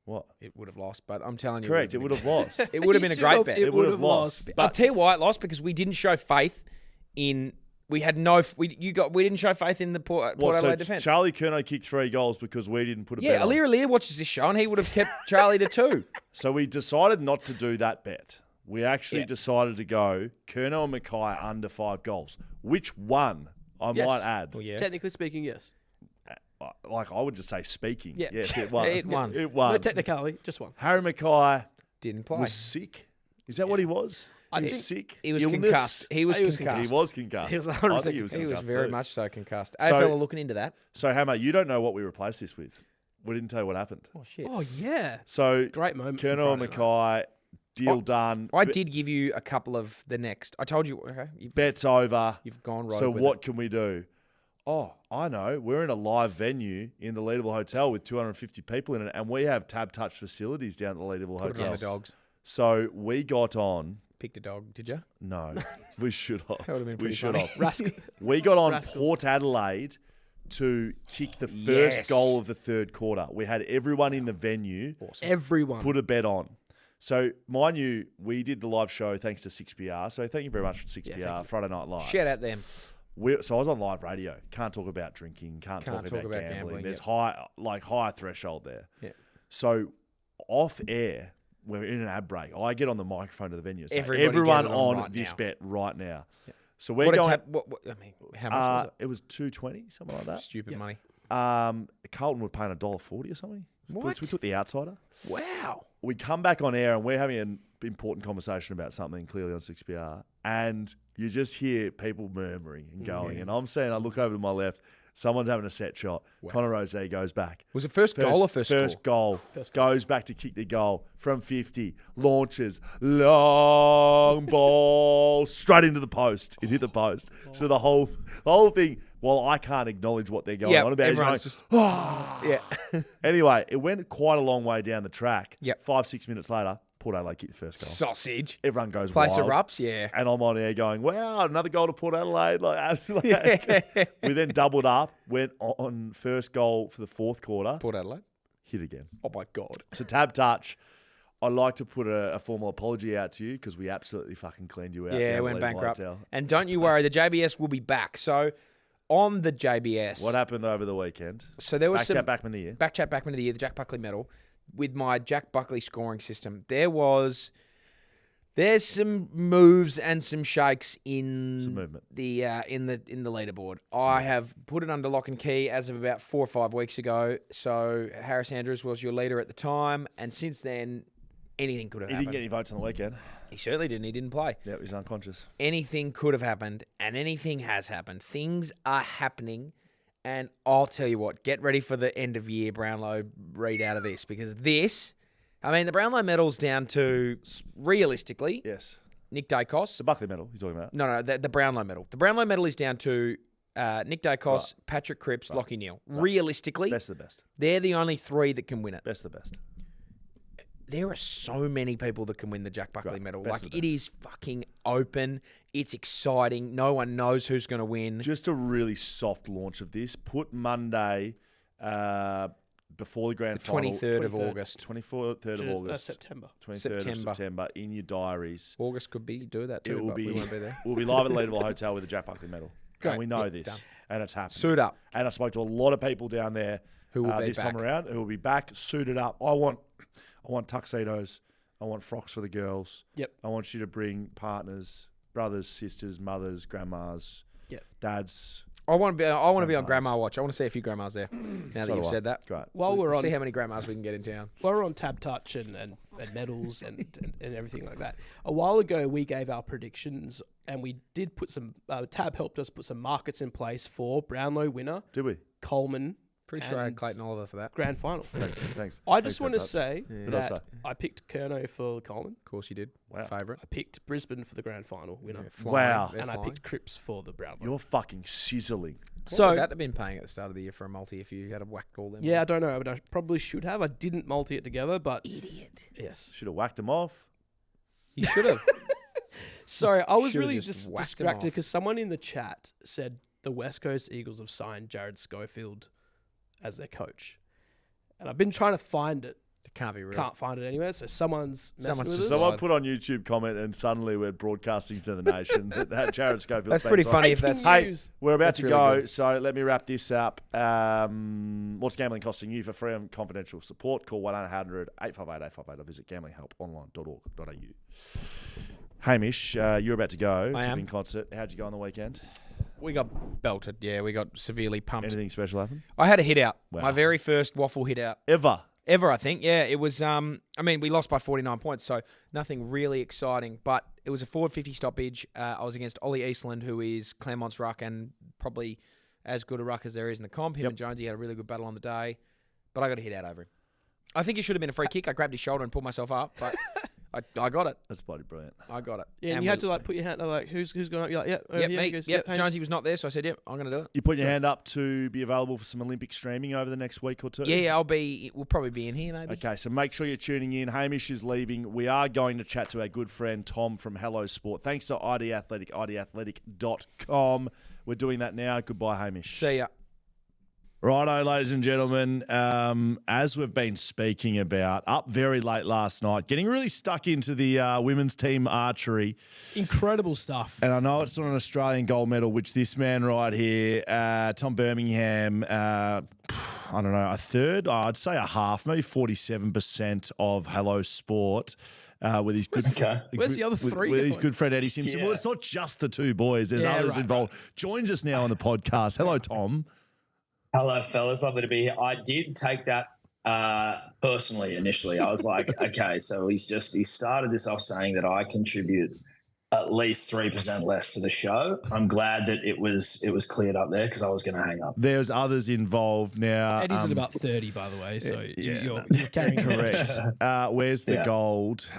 [SPEAKER 1] What?
[SPEAKER 3] It would have lost, but I'm telling you.
[SPEAKER 1] Correct. It would have lost.
[SPEAKER 3] It would have been a great bet.
[SPEAKER 2] It would have lost.
[SPEAKER 3] I'll tell you why it lost, because we didn't show faith in. We had no. We didn't show faith in the Port
[SPEAKER 1] What? So
[SPEAKER 3] Adelaide defence.
[SPEAKER 1] Charlie Curnow kicked 3 goals because we didn't put a
[SPEAKER 3] Yeah,
[SPEAKER 1] bet on.
[SPEAKER 3] Alir watches this show, and he would have kept Charlie to 2.
[SPEAKER 1] So we decided not to do that bet. we actually decided to go Curnow and Mackay under 5 goals. Which one, I
[SPEAKER 2] Yes.
[SPEAKER 1] might add.
[SPEAKER 3] Well, yeah.
[SPEAKER 2] Technically speaking, yes.
[SPEAKER 1] Like, I would just say speaking.
[SPEAKER 2] Yeah.
[SPEAKER 1] Yes, it won.
[SPEAKER 3] It won.
[SPEAKER 1] It won.
[SPEAKER 2] No technicality, just one.
[SPEAKER 1] Harry Mackay
[SPEAKER 3] Didn't play.
[SPEAKER 1] was sick. Is that what he was?
[SPEAKER 2] I
[SPEAKER 1] He
[SPEAKER 2] think
[SPEAKER 1] was sick.
[SPEAKER 3] He was
[SPEAKER 1] Illness?
[SPEAKER 3] concussed. He was
[SPEAKER 2] He was
[SPEAKER 3] concussed.
[SPEAKER 1] He was concussed.
[SPEAKER 2] He was
[SPEAKER 1] I
[SPEAKER 2] 100%
[SPEAKER 1] think he was
[SPEAKER 3] He was
[SPEAKER 1] concussed
[SPEAKER 3] very
[SPEAKER 1] too.
[SPEAKER 3] much so concussed.
[SPEAKER 1] So-
[SPEAKER 3] AFL are looking into that.
[SPEAKER 1] So, Hammer, you don't know what we replaced this with. We didn't tell you what happened.
[SPEAKER 3] Oh, shit.
[SPEAKER 2] Oh, yeah.
[SPEAKER 1] So,
[SPEAKER 2] Great moment. from
[SPEAKER 1] Curnow and
[SPEAKER 2] Friday night.
[SPEAKER 1] Mackay, deal done.
[SPEAKER 3] I did give you a couple of the next. I told you. Okay,
[SPEAKER 1] Bet's over.
[SPEAKER 3] you've gone right.
[SPEAKER 1] So what can we do? Oh, I know. We're in a live venue in the Leadable Hotel with 250 people in it, and we have TABtouch facilities down at the Leadable
[SPEAKER 3] Put it on
[SPEAKER 1] Hotel.
[SPEAKER 3] the dogs.
[SPEAKER 1] So we got on.
[SPEAKER 3] Picked a dog, did you?
[SPEAKER 1] No, we should have.
[SPEAKER 3] That would've been
[SPEAKER 1] We
[SPEAKER 3] pretty
[SPEAKER 1] should
[SPEAKER 3] funny.
[SPEAKER 1] have.
[SPEAKER 2] Rascal.
[SPEAKER 1] We got on
[SPEAKER 2] Rascals.
[SPEAKER 1] Port Adelaide to kick the first
[SPEAKER 3] Yes.
[SPEAKER 1] goal of the third quarter. We had everyone in the venue
[SPEAKER 2] Everyone.
[SPEAKER 1] put a bet on. So, mind you, we did the live show thanks to 6PR. So, thank you very much for 6PR,
[SPEAKER 2] thank you.
[SPEAKER 1] Friday Night Live.
[SPEAKER 3] Shout out them.
[SPEAKER 1] So I was on live radio. Can't talk about drinking. Can't talk about gambling. There's high threshold there.
[SPEAKER 3] Yeah.
[SPEAKER 1] So off air, we're in an ad break. I get on the microphone to the venue. And say,
[SPEAKER 3] Everybody
[SPEAKER 1] everyone
[SPEAKER 3] get it on
[SPEAKER 1] on
[SPEAKER 3] right
[SPEAKER 1] this
[SPEAKER 3] now."
[SPEAKER 1] bet right now. So we're
[SPEAKER 3] What a
[SPEAKER 1] going.
[SPEAKER 3] tab, what, I mean, how much was it?
[SPEAKER 1] It was $2.20, something like that.
[SPEAKER 3] Stupid money.
[SPEAKER 1] Carlton were paying $1.40 or something.
[SPEAKER 3] What?
[SPEAKER 1] We took the outsider.
[SPEAKER 3] Wow.
[SPEAKER 1] We come back on air and we're having an important conversation about something clearly on 6PR, and you just hear people murmuring and going. And I'm saying, I look over to my left, someone's having a set shot. Connor Rosario goes back.
[SPEAKER 3] Was it first goal or first score?
[SPEAKER 1] Goal. Goes back to kick the goal from 50. Launches. Long ball. Straight into the post. It hit the post. So the whole thing, while I can't acknowledge what they're going on about,
[SPEAKER 3] everyone's
[SPEAKER 1] is
[SPEAKER 3] just
[SPEAKER 1] going,
[SPEAKER 3] yeah.
[SPEAKER 1] Anyway, it went quite a long way down the track.
[SPEAKER 3] Yep.
[SPEAKER 1] 5-6 minutes later, Port Adelaide kicked the first goal.
[SPEAKER 3] Sausage.
[SPEAKER 1] Everyone goes
[SPEAKER 3] Place
[SPEAKER 1] wild.
[SPEAKER 3] erupts, yeah.
[SPEAKER 1] And I'm on air going, wow, another goal to Port Adelaide. Like, absolutely. We then doubled up, went on first goal for the fourth quarter,
[SPEAKER 3] Port Adelaide.
[SPEAKER 1] hit again.
[SPEAKER 3] Oh my god.
[SPEAKER 1] So TABtouch, I'd like to put a formal apology out to you because we absolutely fucking cleaned you out.
[SPEAKER 3] Yeah,
[SPEAKER 1] down
[SPEAKER 3] went
[SPEAKER 1] at Leadable
[SPEAKER 3] bankrupt.
[SPEAKER 1] Hotel.
[SPEAKER 3] And don't you worry, the JBS will be back. So on the JBS,
[SPEAKER 1] What happened over the weekend?
[SPEAKER 3] so there was some
[SPEAKER 1] BackChat Backman of the Year.
[SPEAKER 3] BackChat Backman of the Year, the Jack Buckley medal, with my Jack Buckley scoring system. There's some moves and some shakes in
[SPEAKER 1] Some movement.
[SPEAKER 3] the in the leaderboard. I have put it under lock and key as of about 4 or 5 weeks ago. So Harris Andrews was your leader at the time, and since then anything could have
[SPEAKER 1] He
[SPEAKER 3] happened.
[SPEAKER 1] didn't get any votes on the weekend.
[SPEAKER 3] He certainly didn't. He didn't play.
[SPEAKER 1] Yeah, he was unconscious.
[SPEAKER 3] Anything could have happened, and anything has happened. Things are happening, and I'll tell you what, get ready for the end of year Brownlow read out of this, because this, I mean, the Brownlow medal's down to, realistically,
[SPEAKER 1] Yes.
[SPEAKER 3] Nick Dacos.
[SPEAKER 1] The Buckley medal you're talking about.
[SPEAKER 3] No, the Brownlow medal. The Brownlow medal is down to Nick Dacos, Patrick Cripps, Lachie Neale. Realistically,
[SPEAKER 1] Best of the best.
[SPEAKER 3] they're the only three that can win it.
[SPEAKER 1] Best of the best.
[SPEAKER 3] There are so many people that can win the Jack Buckley
[SPEAKER 1] Right,
[SPEAKER 3] medal.
[SPEAKER 1] best
[SPEAKER 3] Like,
[SPEAKER 1] of the
[SPEAKER 3] it is fucking open. It's exciting. No one knows who's going to win.
[SPEAKER 1] Just a really soft launch of this. Put Monday before the grand final.
[SPEAKER 3] 23rd of
[SPEAKER 2] 23rd.
[SPEAKER 3] August.
[SPEAKER 1] 23rd of August.
[SPEAKER 2] September.
[SPEAKER 1] 23rd of
[SPEAKER 3] September.
[SPEAKER 1] September in your diaries.
[SPEAKER 3] August could be do that too,
[SPEAKER 1] It will
[SPEAKER 3] but
[SPEAKER 1] be.
[SPEAKER 3] we won't be there.
[SPEAKER 1] We'll be live at the Leadable Hotel with the Jack Buckley medal.
[SPEAKER 3] Great.
[SPEAKER 1] And we know
[SPEAKER 3] Yep,
[SPEAKER 1] this.
[SPEAKER 3] done.
[SPEAKER 1] And it's happening.
[SPEAKER 3] Suit up.
[SPEAKER 1] And I spoke to a lot of people down there
[SPEAKER 3] Who will be
[SPEAKER 1] this time
[SPEAKER 3] back.
[SPEAKER 1] around who will be back, suited up. I want tuxedos. I want frocks for the girls.
[SPEAKER 2] Yep.
[SPEAKER 1] I want you to bring partners, brothers, sisters, mothers, grandmas,
[SPEAKER 2] Yep.
[SPEAKER 1] dads.
[SPEAKER 3] I want to be on
[SPEAKER 1] Grandmas.
[SPEAKER 3] Grandma Watch. I want to see a few grandmas there. Now that
[SPEAKER 1] So
[SPEAKER 3] you've
[SPEAKER 1] do I.
[SPEAKER 3] said that.
[SPEAKER 1] Great.
[SPEAKER 2] While we're on
[SPEAKER 3] See how many grandmas we can get in town.
[SPEAKER 2] While we're on TABtouch and medals and everything like that, a while ago we gave our predictions and we did put some, Tab helped us put some markets in place for Brownlow winner,
[SPEAKER 1] Did we?
[SPEAKER 2] Coleman,
[SPEAKER 3] Pretty sure I had
[SPEAKER 2] and
[SPEAKER 3] Clayton Oliver for that. Of
[SPEAKER 2] grand final.
[SPEAKER 1] Thanks.
[SPEAKER 2] I just
[SPEAKER 1] Thanks,
[SPEAKER 2] want to
[SPEAKER 1] Tab.
[SPEAKER 2] say
[SPEAKER 1] What did I say?
[SPEAKER 2] that I picked Curnow for Coleman.
[SPEAKER 3] course you did.
[SPEAKER 1] Wow.
[SPEAKER 3] Favourite.
[SPEAKER 2] I picked Brisbane for the grand final winner.
[SPEAKER 1] Wow.
[SPEAKER 2] And I picked Cripps for the Brownlow.
[SPEAKER 1] You're fucking sizzling.
[SPEAKER 3] So
[SPEAKER 2] So,
[SPEAKER 3] that have been paying at the start of the year for a multi if you had whacked all them.
[SPEAKER 2] yeah, I don't know, but I probably should have. I didn't multi it together, but
[SPEAKER 3] Idiot.
[SPEAKER 2] yes.
[SPEAKER 1] Should have whacked them off.
[SPEAKER 3] You should have.
[SPEAKER 2] Sorry, I was
[SPEAKER 3] Should've
[SPEAKER 2] really
[SPEAKER 3] just
[SPEAKER 2] just
[SPEAKER 3] whacked 'em
[SPEAKER 2] distracted
[SPEAKER 3] off.
[SPEAKER 2] because someone in the chat said the West Coast Eagles have signed Jared Schofield as their coach. And I've been trying to find it
[SPEAKER 3] It can't be real.
[SPEAKER 2] Can't find it anywhere. So someone's messing
[SPEAKER 3] Someone's
[SPEAKER 2] with
[SPEAKER 3] just
[SPEAKER 2] us.
[SPEAKER 1] Someone put on YouTube comment and suddenly we're broadcasting to the nation that Jared Schofield.
[SPEAKER 3] That's pretty funny if that's...
[SPEAKER 1] Hey,
[SPEAKER 2] News.
[SPEAKER 1] we're about
[SPEAKER 3] That's
[SPEAKER 1] to
[SPEAKER 3] really
[SPEAKER 1] go,
[SPEAKER 3] good.
[SPEAKER 1] so let me wrap this up. What's gambling costing you? For free and confidential support, call 1-800-858-858 or visit gamblinghelponline.org.au. Hamish, you're about to go
[SPEAKER 3] I
[SPEAKER 1] to
[SPEAKER 3] am.
[SPEAKER 1] Bing concert. How'd you go on the weekend?
[SPEAKER 3] We got belted. Yeah, we got severely pumped.
[SPEAKER 1] Anything special happen?
[SPEAKER 3] I had a hit out.
[SPEAKER 1] Wow.
[SPEAKER 3] My very first waffle hit out
[SPEAKER 1] Ever?
[SPEAKER 3] I think. Yeah, it was. I mean, we lost by 49 points, so nothing really exciting. But it was a 450 stoppage. I was against Ollie Eastland, who is Claremont's ruck and probably as good a ruck as there is in the comp. Him and Jonesy had a really good battle on the day, but I got a hit out over him. I think it should have been a free kick. I grabbed his shoulder and pulled myself up, but I got it.
[SPEAKER 1] That's bloody brilliant.
[SPEAKER 3] I got it.
[SPEAKER 2] Yeah, and you had to like put your hand like who's going up? You're like, yeah, over
[SPEAKER 3] Yep,
[SPEAKER 2] here. He
[SPEAKER 3] me.
[SPEAKER 2] goes,
[SPEAKER 3] Yep,
[SPEAKER 2] Hamish.
[SPEAKER 3] Jonesy was not there, so I said, yep, I'm going to do it.
[SPEAKER 1] You put your hand up to be available for some Olympic streaming over the next week or two?
[SPEAKER 3] Yeah, we'll probably be in here maybe.
[SPEAKER 1] Okay, so make sure you're tuning in. Hamish is leaving. We are going to chat to our good friend Tom from Hello Sport. Thanks to ID Athletic, idathletic.com. We're doing that now. Goodbye, Hamish.
[SPEAKER 3] See ya.
[SPEAKER 1] Righto, ladies and gentlemen, as we've been speaking about, up very late last night, getting really stuck into the women's team archery.
[SPEAKER 2] Incredible stuff.
[SPEAKER 1] And I know it's not an Australian gold medal, which this man right here, Tom Birmingham, I don't know, a third, I'd say a half, maybe 47% of Hello Sport. With his good,
[SPEAKER 2] Where's the other three
[SPEAKER 1] with his
[SPEAKER 2] going?
[SPEAKER 1] good friend Eddie Simpson.
[SPEAKER 6] Yeah.
[SPEAKER 1] Well, it's not just the two boys. There's others involved. Joins us now on the podcast. Hello, Tom.
[SPEAKER 6] Hello, fellas. Lovely to be here. I did take that personally initially. I was like, okay, so he started this off saying that I contribute at least 3% less to the show. I'm glad that it was cleared up there because I was going to hang up.
[SPEAKER 1] There's others involved now.
[SPEAKER 2] Eddie's at about 30, by the way, so
[SPEAKER 1] yeah,
[SPEAKER 2] you're carrying
[SPEAKER 1] correct. Where's the
[SPEAKER 6] Yeah.
[SPEAKER 1] gold?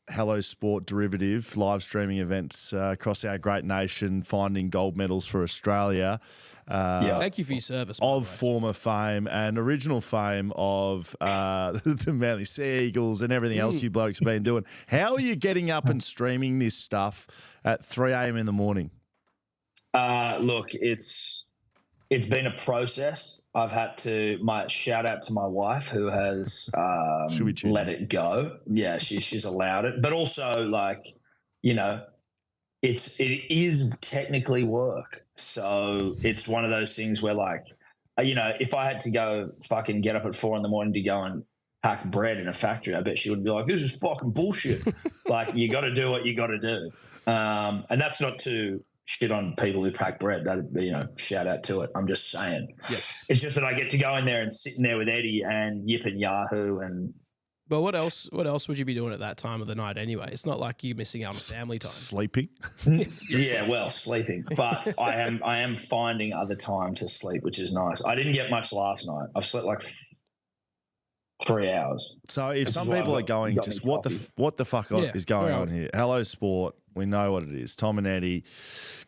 [SPEAKER 1] Hello Sport derivative live streaming events across our great nation, finding gold medals for Australia.
[SPEAKER 2] Thank you for your service. by the
[SPEAKER 1] Of
[SPEAKER 2] way.
[SPEAKER 1] former fame and original fame of the Manly Sea Eagles and everything else you blokes have been doing. How are you getting up and streaming this stuff at 3 a.m. in the morning?
[SPEAKER 6] Look, it's been a process. I've had to shout out to my wife who has
[SPEAKER 1] Should we tune
[SPEAKER 6] let it go. Yeah, she's allowed it, but also like, you know, it is technically work. So it's one of those things where like, you know, if I had to go fucking get up at 4 a.m. to go and pack bread in a factory, I bet she would be like, this is fucking bullshit. Like, you got to do what you got to do. And that's not to shit on people who pack bread. That, you know, shout out to it. I'm just saying.
[SPEAKER 2] Yes.
[SPEAKER 6] It's just that I get to go in there and sit in there with Eddie and Yip and Yahoo and
[SPEAKER 2] But what else would you be doing at that time of the night anyway? It's not like you're missing out on family time.
[SPEAKER 1] Sleeping.
[SPEAKER 6] yeah, well, sleeping. But I am finding other time to sleep, which is nice. I didn't get much last night. I've slept like 3 hours.
[SPEAKER 1] So if
[SPEAKER 6] This
[SPEAKER 1] some
[SPEAKER 6] is why
[SPEAKER 1] people
[SPEAKER 6] I
[SPEAKER 1] are going,
[SPEAKER 6] got
[SPEAKER 1] just
[SPEAKER 6] me
[SPEAKER 1] what the fuck
[SPEAKER 2] Yeah,
[SPEAKER 1] is going
[SPEAKER 2] where are
[SPEAKER 1] on
[SPEAKER 2] we?
[SPEAKER 1] here? Hello Sport. We know what it is. Tom and Eddie,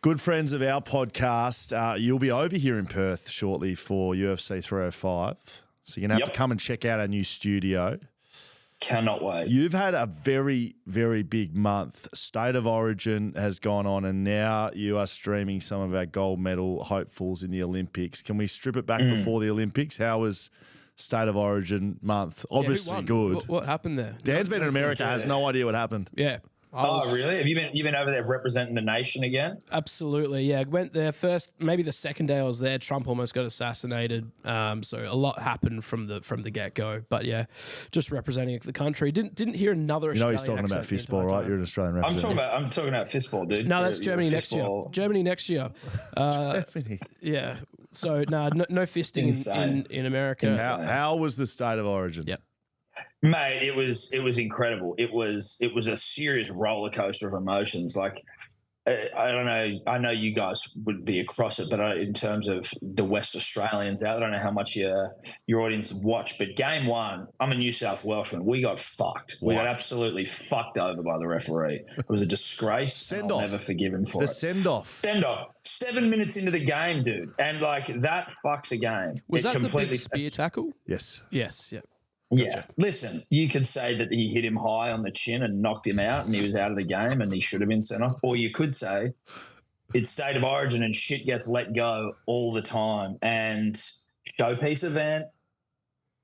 [SPEAKER 1] good friends of our podcast. You'll be over here in Perth shortly for UFC 305. So you're going to have to come and check out our new studio.
[SPEAKER 6] Cannot wait.
[SPEAKER 1] You've had a very, very big month. State of Origin has gone on, and now you are streaming some of our gold medal hopefuls in the Olympics. Can we strip it back before the Olympics? How was State of Origin month?
[SPEAKER 2] Yeah, who
[SPEAKER 1] Obviously
[SPEAKER 2] won?
[SPEAKER 1] good.
[SPEAKER 2] What happened there?
[SPEAKER 1] Dan's been in America, has no idea what happened.
[SPEAKER 2] Yeah.
[SPEAKER 6] Oh, really? Have you been over there representing the nation again?
[SPEAKER 2] Absolutely, yeah. Went there first, maybe the second day I was there. Trump almost got assassinated, so a lot happened from the get go. But yeah, just representing the country. Didn't hear another.
[SPEAKER 1] You know he's
[SPEAKER 2] Australian
[SPEAKER 1] talking about
[SPEAKER 2] accent the
[SPEAKER 1] fistball,
[SPEAKER 2] entire
[SPEAKER 1] right?
[SPEAKER 2] time.
[SPEAKER 1] You're an Australian
[SPEAKER 6] I'm
[SPEAKER 1] representative.
[SPEAKER 6] talking about fistball, dude.
[SPEAKER 2] No, that's
[SPEAKER 6] You're
[SPEAKER 2] Germany
[SPEAKER 6] a
[SPEAKER 2] next year.
[SPEAKER 6] fistball-
[SPEAKER 2] Germany next year.
[SPEAKER 1] Germany.
[SPEAKER 2] Yeah. So no fisting
[SPEAKER 6] Insane.
[SPEAKER 2] in America.
[SPEAKER 6] Insane.
[SPEAKER 1] How was the State of Origin?
[SPEAKER 2] Yep.
[SPEAKER 6] Mate, it was incredible. It was a serious roller coaster of emotions. Like, I don't know. I know you guys would be across it, but in terms of the West Australians out, I don't know how much your audience watch. But game one, I'm a New South Welshman. We got fucked. We got absolutely fucked over by the referee. It was a disgrace.
[SPEAKER 1] Send
[SPEAKER 6] I'll
[SPEAKER 1] off.
[SPEAKER 6] never forgive him for
[SPEAKER 1] The
[SPEAKER 6] it.
[SPEAKER 1] send off.
[SPEAKER 6] Send off. 7 minutes into the game, dude, and like that fucks a game.
[SPEAKER 2] Was
[SPEAKER 6] It
[SPEAKER 2] that the big
[SPEAKER 6] completely-
[SPEAKER 2] spear tackle?
[SPEAKER 1] Yes.
[SPEAKER 2] Yes. Yeah.
[SPEAKER 6] Yeah. Listen, you could say that he hit him high on the chin and knocked him out and he was out of the game and he should have been sent off. Or you could say it's State of Origin and shit gets let go all the time. And showpiece event,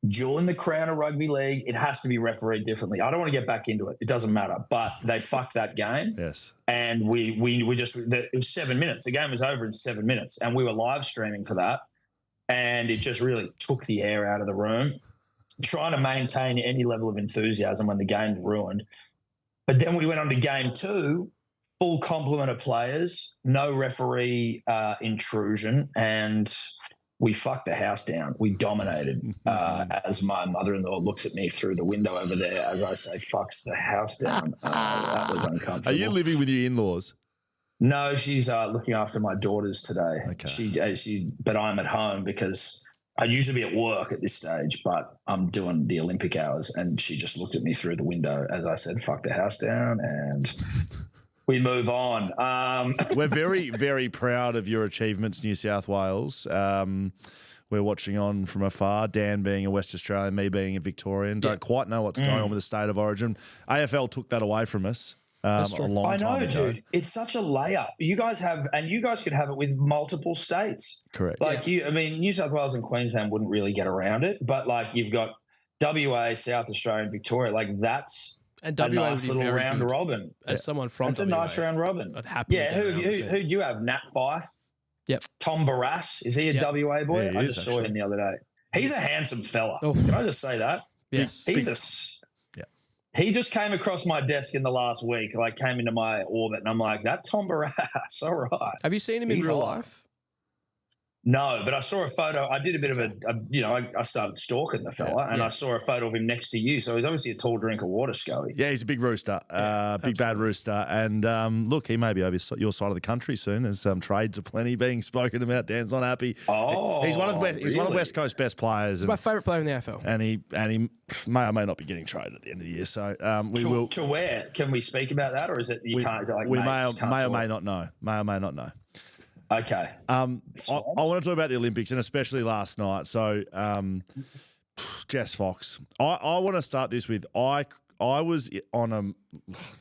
[SPEAKER 6] jewel in the crown of rugby league. It has to be refereed differently. I don't want to get back into it. It doesn't matter. But they fucked that game.
[SPEAKER 1] Yes.
[SPEAKER 6] And it was 7 minutes. The game was over in 7 minutes. And we were live streaming for that. And it just really took the air out of the room, trying to maintain any level of enthusiasm when the game's ruined. But then we went on to game 2, full complement of players, no referee intrusion, and we fucked the house down. We dominated. As my mother-in-law looks at me through the window over there as I say, fucks the house down. That was uncomfortable.
[SPEAKER 1] Are you living with your in-laws?
[SPEAKER 6] No, she's looking after my daughters today.
[SPEAKER 1] Okay.
[SPEAKER 6] But I'm at home because I'd usually be at work at this stage, but I'm doing the Olympic hours, and she just looked at me through the window as I said, fuck the house down, and we move on.
[SPEAKER 1] We're very, very proud of your achievements, New South Wales. We're watching on from afar, Dan being a West Australian, me being a Victorian. Don't quite know what's going on with the state of origin. AFL took that away from us. A long time ago.
[SPEAKER 6] Dude. It's such a layup. You guys could have it with multiple states.
[SPEAKER 1] Correct.
[SPEAKER 6] New South Wales and Queensland wouldn't really get around it, but like you've got WA, South Australia, and Victoria. Like that's
[SPEAKER 2] and
[SPEAKER 6] a
[SPEAKER 2] WA
[SPEAKER 6] nice little round robin.
[SPEAKER 2] As someone from
[SPEAKER 6] That's
[SPEAKER 2] WA,
[SPEAKER 6] a nice round robin.
[SPEAKER 2] I'd happily.
[SPEAKER 6] Yeah. Who do you have? Nat Fyfe.
[SPEAKER 2] Yep.
[SPEAKER 6] Tom Barras. Is he a WA boy?
[SPEAKER 1] Yeah,
[SPEAKER 6] I just saw him the other day. He's a handsome fella.
[SPEAKER 2] Oh.
[SPEAKER 6] Can I just say that?
[SPEAKER 2] Yes.
[SPEAKER 6] He just came across my desk in the last week, like came into my orbit, and I'm like, that Tom Barras, all right.
[SPEAKER 2] Have you seen him in real life?
[SPEAKER 6] No, but I saw a photo. I did a bit of I started stalking the fella, and I saw a photo of him next to you. So he's obviously a tall drink of water, Scully.
[SPEAKER 1] Yeah, he's a big rooster, big bad rooster. And look, he may be over your side of the country soon. There's trades aplenty being spoken about. Dan's not happy.
[SPEAKER 6] Oh,
[SPEAKER 1] he's one of West Coast best players.
[SPEAKER 2] He's my favourite player in the AFL.
[SPEAKER 1] And he may or may not be getting traded at the end of the year. So will.
[SPEAKER 6] To where? Can we speak about that, or is it can't? Is it like
[SPEAKER 1] we may or may not know. May or may not know.
[SPEAKER 6] Okay.
[SPEAKER 1] I want to talk about the Olympics, and especially last night. So, Jess Fox. I want to start this with I was on a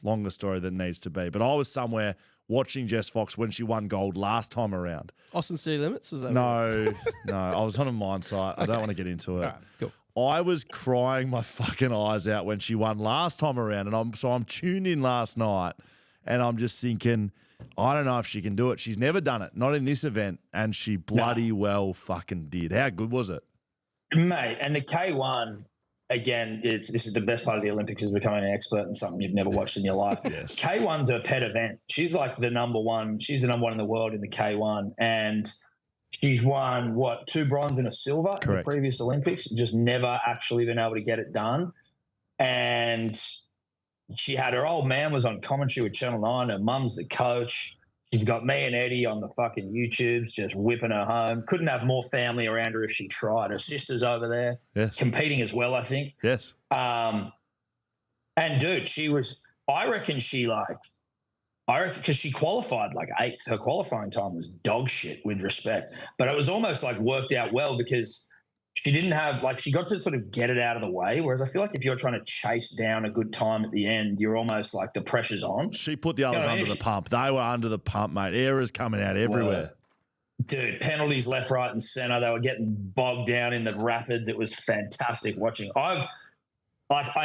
[SPEAKER 1] longer story than needs to be, but I was somewhere watching Jess Fox when she won gold last time around.
[SPEAKER 2] Austin City Limits? Was that
[SPEAKER 1] No. I was on a mine site. I don't want to get into it.
[SPEAKER 2] All right, cool.
[SPEAKER 1] I was crying my fucking eyes out when she won last time around, and I'm tuned in last night, and I'm just thinking, I don't know if she can do it. She's never done it, not in this event, and she bloody well fucking did. How good was it?
[SPEAKER 6] Mate, and the K1, again, this is the best part of the Olympics, is becoming an expert in something you've never watched in your life.
[SPEAKER 1] Yes.
[SPEAKER 6] K1's her pet event. She's like the number one. She's the number one in the world in the K1, and she's won, 2 bronze and a silver in the previous Olympics, just never actually been able to get it done. And she had her old man was on commentary with Channel 9. Her mum's the coach. She's got me and Eddie on the fucking YouTubes just whipping her home. Couldn't have more family around her if she tried. Her sister's over there competing as well, I think.
[SPEAKER 1] Yes.
[SPEAKER 6] And, dude, I reckon because she qualified like 8th. Her qualifying time was dog shit with respect. But it was almost like worked out well because she didn't have, she got to sort of get it out of the way, whereas I feel like if you're trying to chase down a good time at the end, you're almost like the pressure's on.
[SPEAKER 1] She put the others under the pump. They were under the pump, mate. Errors coming out everywhere.
[SPEAKER 6] Dude, penalties left, right, and centre. They were getting bogged down in the rapids. It was fantastic watching. I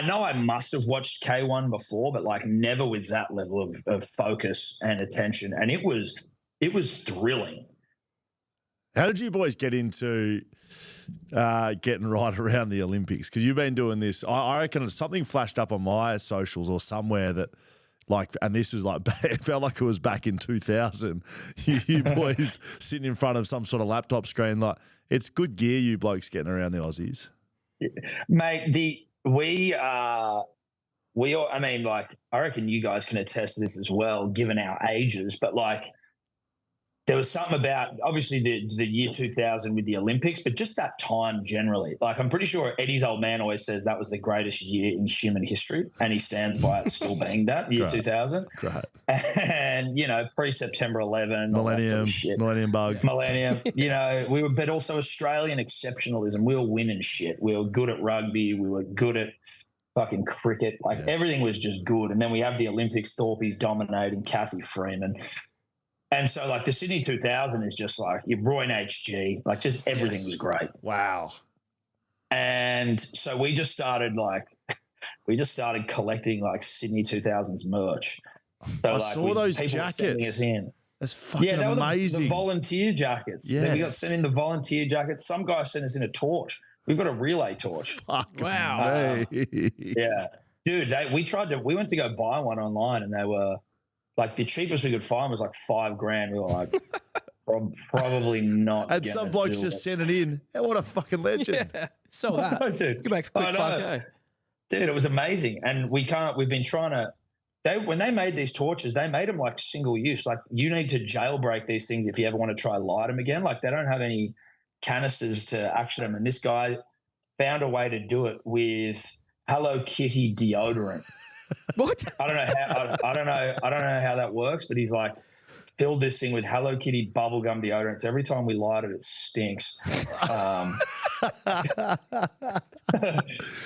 [SPEAKER 6] know I must have watched K1 before, but never with that level of focus and attention. And it was thrilling.
[SPEAKER 1] How did you boys get into getting right around the Olympics? Because you've been doing this. I reckon something flashed up on my socials or somewhere that, and this was it felt like it was back in 2000. You boys sitting in front of some sort of laptop screen. It's good gear, you blokes getting around the Aussies.
[SPEAKER 6] Mate, I reckon you guys can attest to this as well, given our ages, but there was something about, obviously, the year 2000 with the Olympics, but just that time generally. I'm pretty sure Eddie's old man always says that was the greatest year in human history, and he stands by it still being that, year 2000.
[SPEAKER 1] Great.
[SPEAKER 6] And, pre-September 11.
[SPEAKER 1] Millennium, Millennium Bug.
[SPEAKER 6] Millennium. We were, but also Australian exceptionalism. We were winning shit. We were good at rugby. We were good at fucking cricket. Everything was just good. And then we have the Olympics, Thorpe's dominating, Kathy Freeman. And so, the Sydney 2000 is just your Roy and HG. Just everything was great.
[SPEAKER 1] Wow.
[SPEAKER 6] And so we just started collecting like Sydney 2000s merch. So
[SPEAKER 1] I saw those
[SPEAKER 6] people were sending
[SPEAKER 1] jackets.
[SPEAKER 6] us in.
[SPEAKER 1] That's fucking
[SPEAKER 6] Yeah, they were
[SPEAKER 1] amazing.
[SPEAKER 6] the volunteer jackets.
[SPEAKER 1] Yes.
[SPEAKER 6] We got sent in the volunteer jackets. Some guy sent us in a torch. We've got a relay torch.
[SPEAKER 1] Fucking
[SPEAKER 2] Wow.
[SPEAKER 1] me.
[SPEAKER 6] Yeah. Dude, we went to go buy one online, and they were like, the cheapest we could find was like $5,000. We were like, probably not.
[SPEAKER 1] And
[SPEAKER 6] gonna
[SPEAKER 1] some blokes
[SPEAKER 6] do
[SPEAKER 1] just
[SPEAKER 6] it.
[SPEAKER 1] sent it in. Hey, what a fucking legend.
[SPEAKER 2] Yeah. Sell that.
[SPEAKER 6] Oh, dude.
[SPEAKER 2] Go back to quick
[SPEAKER 6] I know.
[SPEAKER 2] 5K.
[SPEAKER 6] Dude, it was amazing. And we've been trying to, when they made these torches, they made them like single use. Like, you need to jailbreak these things if you ever want to try light them again. Like, they don't have any canisters to action them. And this guy found a way to do it with Hello Kitty deodorant.
[SPEAKER 2] What?
[SPEAKER 6] I don't know how that works, but he's like filled this thing with Hello Kitty bubblegum deodorant. So every time we light it, it stinks.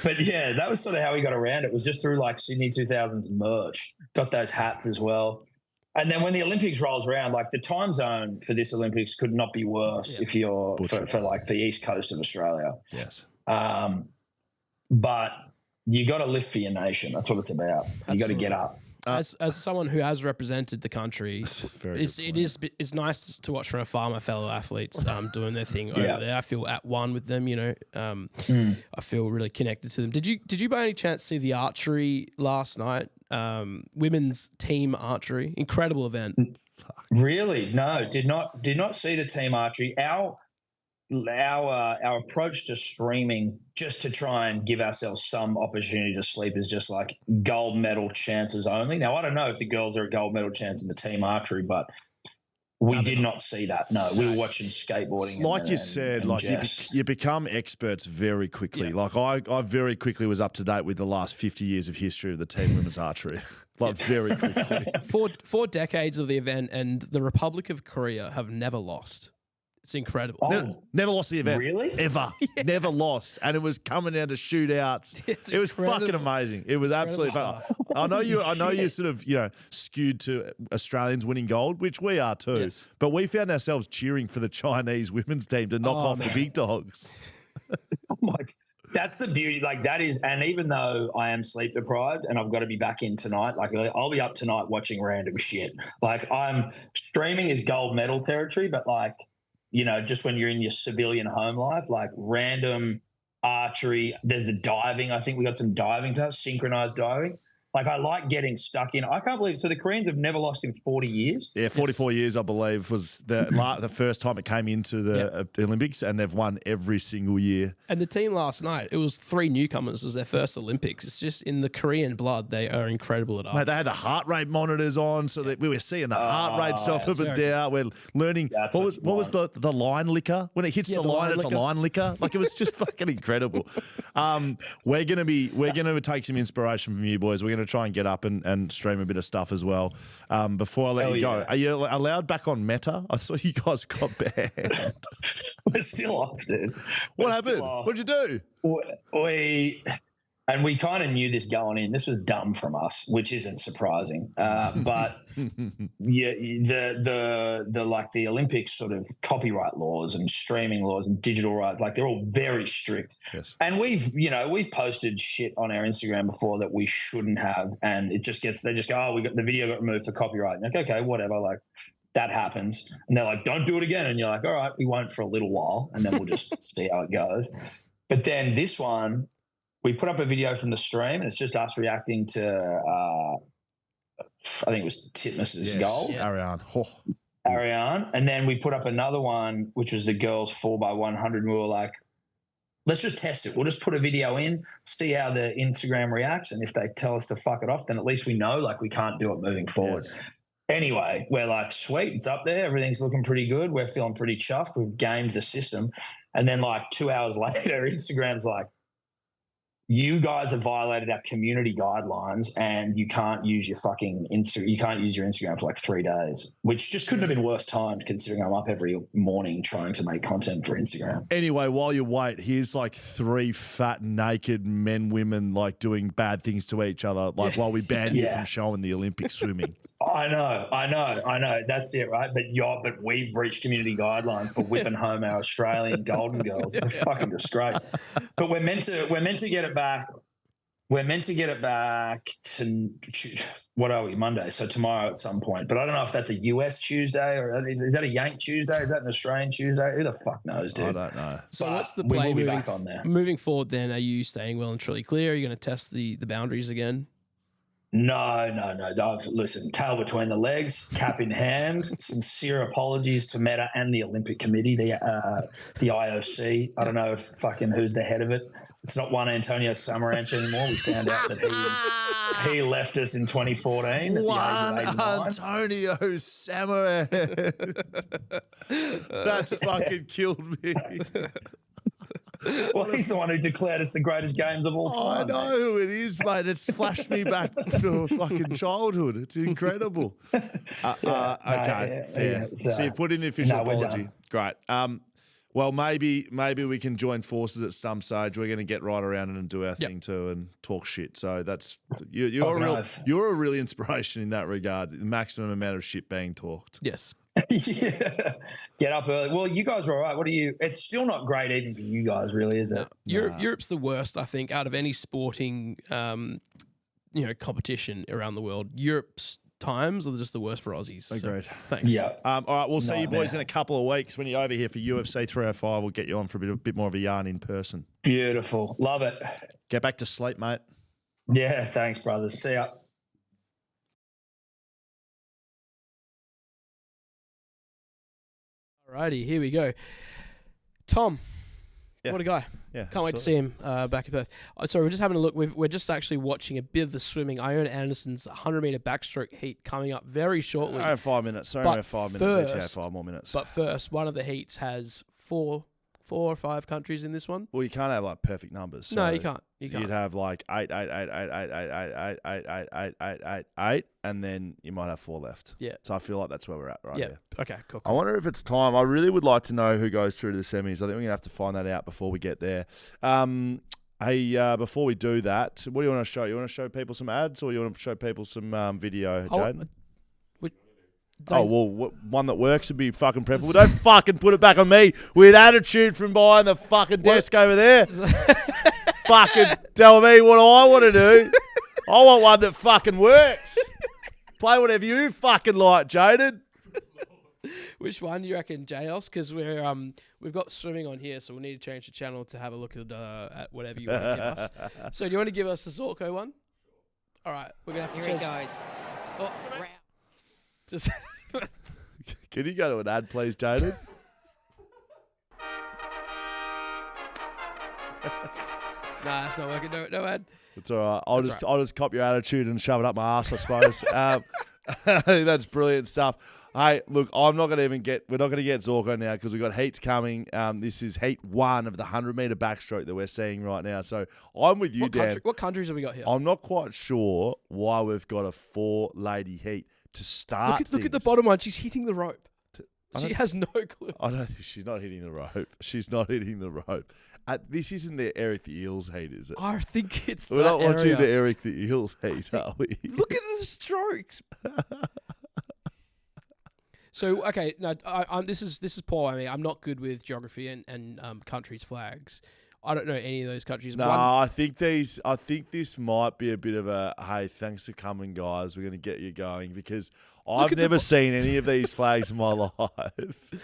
[SPEAKER 6] But yeah, that was sort of how we got around it. Was just through like Sydney 2000s merch. Got those hats as well. And then when the Olympics rolls around, like, the time zone for this Olympics could not be worse if you're for like the east coast of Australia.
[SPEAKER 1] Yes.
[SPEAKER 6] But you got to live for your nation. That's what it's about. You got to get up.
[SPEAKER 2] As someone who has represented the country, it's nice to watch from afar my fellow athletes doing their thing over there. I feel at one with them. I feel really connected to them. Did you by any chance see the archery last night? Women's team archery, incredible event.
[SPEAKER 6] Really? No, did not see the team archery. Our approach to streaming, just to try and give ourselves some opportunity to sleep, is just like gold medal chances only. Now, I don't know if the girls are a gold medal chance in the team archery, but we did not see that. No, we were watching skateboarding.
[SPEAKER 1] Like you said, like you become experts very quickly.
[SPEAKER 2] Yeah.
[SPEAKER 1] Like I very quickly was up to date with the last 50 years of history of the team women's archery. Like, very quickly.
[SPEAKER 2] Four decades of the event, and the Republic of Korea have never lost. It's incredible.
[SPEAKER 1] Never lost the event.
[SPEAKER 6] Really?
[SPEAKER 1] Ever. Never lost. And it was coming down to shootouts. It was fucking amazing. It was absolutely fun. I know you're sort of, skewed to Australians winning gold, which we are too.
[SPEAKER 2] Yes.
[SPEAKER 1] But we found ourselves cheering for the Chinese women's team to knock off the big dogs.
[SPEAKER 6] Oh my, that's the beauty. Like, that is, and even though I am sleep deprived and I've got to be back in tonight, like, I'll be up tonight watching random shit. Like, streaming is gold medal territory, but like, just when you're in your civilian home life, like random archery, there's the diving. I think we got some diving, synchronized diving. Like, I like getting stuck in. I can't believe, so the Koreans have never lost in 40 years?
[SPEAKER 1] Yeah, 44 years, I believe, was the first time it came into the Olympics, and they've won every single year.
[SPEAKER 2] And the team last night, it was 3 newcomers. It was their first Olympics. It's just in the Korean blood. They are incredible at art.
[SPEAKER 1] Mate, they had the heart rate monitors on, so that we were seeing the heart rate stuff up and down. We're learning. What was the line licker? When it hits the line, it's a line licker. Like, it was just fucking incredible. We're gonna take some inspiration from you boys. We're gonna try and get up and stream a bit of stuff as well. Before I let you go, are you allowed back on Meta? I saw you guys got banned.
[SPEAKER 6] We're still off, dude.
[SPEAKER 1] What happened? What'd you do?
[SPEAKER 6] We kind of knew this going in. This was dumb from us, which isn't surprising. But yeah, the Olympics sort of copyright laws and streaming laws and digital rights, like, they're all very strict.
[SPEAKER 1] Yes.
[SPEAKER 6] And we've posted shit on our Instagram before that we shouldn't have, and they just go, oh, the video got removed for copyright. And like, okay, whatever, like, that happens. And they're like, don't do it again. And you're like, all right, we won't for a little while, and then we'll just see how it goes. But then this one, we put up a video from the stream, and it's just us reacting to, I think it was Titmus's goal.
[SPEAKER 1] Yeah.
[SPEAKER 6] Ariane. And then we put up another one, which was the girls 4x100. And we were like, let's just test it. We'll just put a video in, see how the Instagram reacts. And if they tell us to fuck it off, then at least we know, like, we can't do it moving forward. Yes. Anyway, we're like, sweet, it's up there. Everything's looking pretty good. We're feeling pretty chuffed. We've gamed the system. And then, like, 2 hours later, Instagram's like, you guys have violated our community guidelines, and you can't use your fucking you can't use your Instagram for like 3 days, which just couldn't have been worse timed considering I'm up every morning trying to make content for Instagram.
[SPEAKER 1] Anyway, while you wait, here's like 3 fat, naked men, women like doing bad things to each other, like while we ban you from showing the Olympic swimming.
[SPEAKER 6] I know. That's it, right? But we've breached community guidelines for whipping home our Australian golden girls. It's a fucking disgrace. But we're meant to get it back. We're meant to get it back to what are we, Monday? So tomorrow at some point. But I don't know if that's a US Tuesday or is that a Yank Tuesday? Is that an Australian Tuesday? Who the fuck knows, dude?
[SPEAKER 1] I don't know.
[SPEAKER 2] So
[SPEAKER 6] But
[SPEAKER 2] what's the
[SPEAKER 6] we
[SPEAKER 2] play
[SPEAKER 6] will be back on there.
[SPEAKER 2] moving forward then? Are you staying well and truly clear? Are you going to test the boundaries again?
[SPEAKER 6] No. Listen, tail between the legs, cap in hand. Sincere apologies to Meta and the Olympic Committee, the IOC. I don't know who's the head of it. It's not Juan Antonio Samaranch anymore. We found out that he left us in 2014 at
[SPEAKER 1] Juan
[SPEAKER 6] the age of 89.
[SPEAKER 1] Antonio Samaranch. That's fucking killed me.
[SPEAKER 6] Well, he's the one who declared us the greatest games of all time.
[SPEAKER 1] I know who it is, mate. It's flashed me back to fucking childhood. It's incredible. Okay, fair. So you put in the official apology. Great. Well, maybe we can join forces at some stage. We're going to get right around it and do our thing too, and talk shit. So that's you're a real inspiration in that regard. The maximum amount of shit being talked.
[SPEAKER 2] Yes.
[SPEAKER 6] Yeah. Get up early. Well, you guys are all right. It's still not great even for you guys, really, is it?
[SPEAKER 2] No. Europe's the worst, I think, out of any sporting, competition around the world. Europe's times are just the worst for Aussies.
[SPEAKER 1] Agreed.
[SPEAKER 2] So, thanks.
[SPEAKER 6] Yeah.
[SPEAKER 1] All right, we'll see you boys in a couple of weeks when you're over here for UFC 305. We'll get you on for a bit more of a yarn in person.
[SPEAKER 6] Beautiful. Love it.
[SPEAKER 1] Get back to sleep, mate.
[SPEAKER 6] Yeah, thanks, brothers. See ya.
[SPEAKER 2] Alrighty, here we go. Tom, what a guy.
[SPEAKER 1] Yeah,
[SPEAKER 2] Can't wait to see him back in Perth. Sorry, we're just having a look. We're just actually watching a bit of the swimming. Ione Anderson's 100-meter backstroke heat coming up very shortly.
[SPEAKER 1] Only 5 minutes. Sorry,
[SPEAKER 2] But
[SPEAKER 1] only 5 minutes.
[SPEAKER 2] first-
[SPEAKER 1] Let's 5 more minutes.
[SPEAKER 2] But first, one of the heats has four or five countries in this one.
[SPEAKER 1] Well, you can't have like perfect numbers. So
[SPEAKER 2] No, you can't.
[SPEAKER 1] You'd have like eight, and then you might have 4 left.
[SPEAKER 2] Yeah.
[SPEAKER 1] So I feel like that's where we're at right
[SPEAKER 2] Yeah.
[SPEAKER 1] here.
[SPEAKER 2] Okay, cool.
[SPEAKER 1] I wonder if it's time. I really would like to know who goes through to the semis. I think we're going to have to find that out before we get there. Before we do that, what do you want to show? You want to show people some ads or you want to show people some video, Jaiden? One that works would be fucking preferable. Don't fucking put it back on me with attitude from behind the fucking desk over there. Fucking tell me what I want to do. I want one that fucking works. Play whatever you fucking like, Jaiden.
[SPEAKER 2] Which one do you reckon, JLs? Because we've got swimming on here, so we need to change the channel to have a look at whatever you want to give us. So do you want to give us the Zorko one? All right, we're gonna have to
[SPEAKER 7] Here
[SPEAKER 2] change.
[SPEAKER 7] he goes.
[SPEAKER 2] Oh, just
[SPEAKER 1] Can you go to an ad, please, Jaiden?
[SPEAKER 2] nah, it's not working. No ad.
[SPEAKER 1] It's all right. I'll just cop your attitude and shove it up my ass, I suppose. I think that's brilliant stuff. Hey, look, we're not going to get Zorko now because we've got heats coming. This is heat 1 of the 100-meter backstroke that we're seeing right now. So I'm with you, Dan.
[SPEAKER 2] What countries have we got here?
[SPEAKER 1] I'm not quite sure why we've got a 4-lady heat to start.
[SPEAKER 2] Look at the
[SPEAKER 1] things.
[SPEAKER 2] bottom one. She's hitting the rope. She has no clue.
[SPEAKER 1] I don't think she's not hitting the rope. She's not hitting the rope. This isn't the Eric the Eels heat, is it?
[SPEAKER 2] I think it's
[SPEAKER 1] We're not watching
[SPEAKER 2] area.
[SPEAKER 1] the Eric the Eels heat, are we?
[SPEAKER 2] Look at the strokes. So okay, no, this is poor. I mean, I'm not good with geography and countries' flags. I don't know any of those countries.
[SPEAKER 1] No, I think this might be a bit of a hey, thanks for coming, guys. We're going to get you going because I've never seen any of these flags in my life.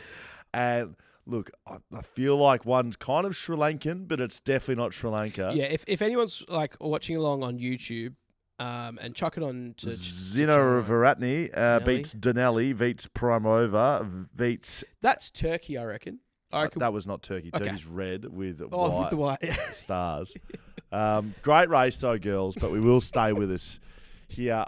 [SPEAKER 1] And look, I feel like one's kind of Sri Lankan, but it's definitely not Sri Lanka.
[SPEAKER 2] Yeah, if anyone's like watching along on YouTube, and chuck it on to
[SPEAKER 1] Zina Varatni beats Danelli, beats Primova, beats.
[SPEAKER 2] That's Turkey, I reckon.
[SPEAKER 1] That was not Turkey.
[SPEAKER 2] Okay.
[SPEAKER 1] Turkey's red with
[SPEAKER 2] with
[SPEAKER 1] white
[SPEAKER 2] the white
[SPEAKER 1] stars. Great race though, girls, but we will stay with us here.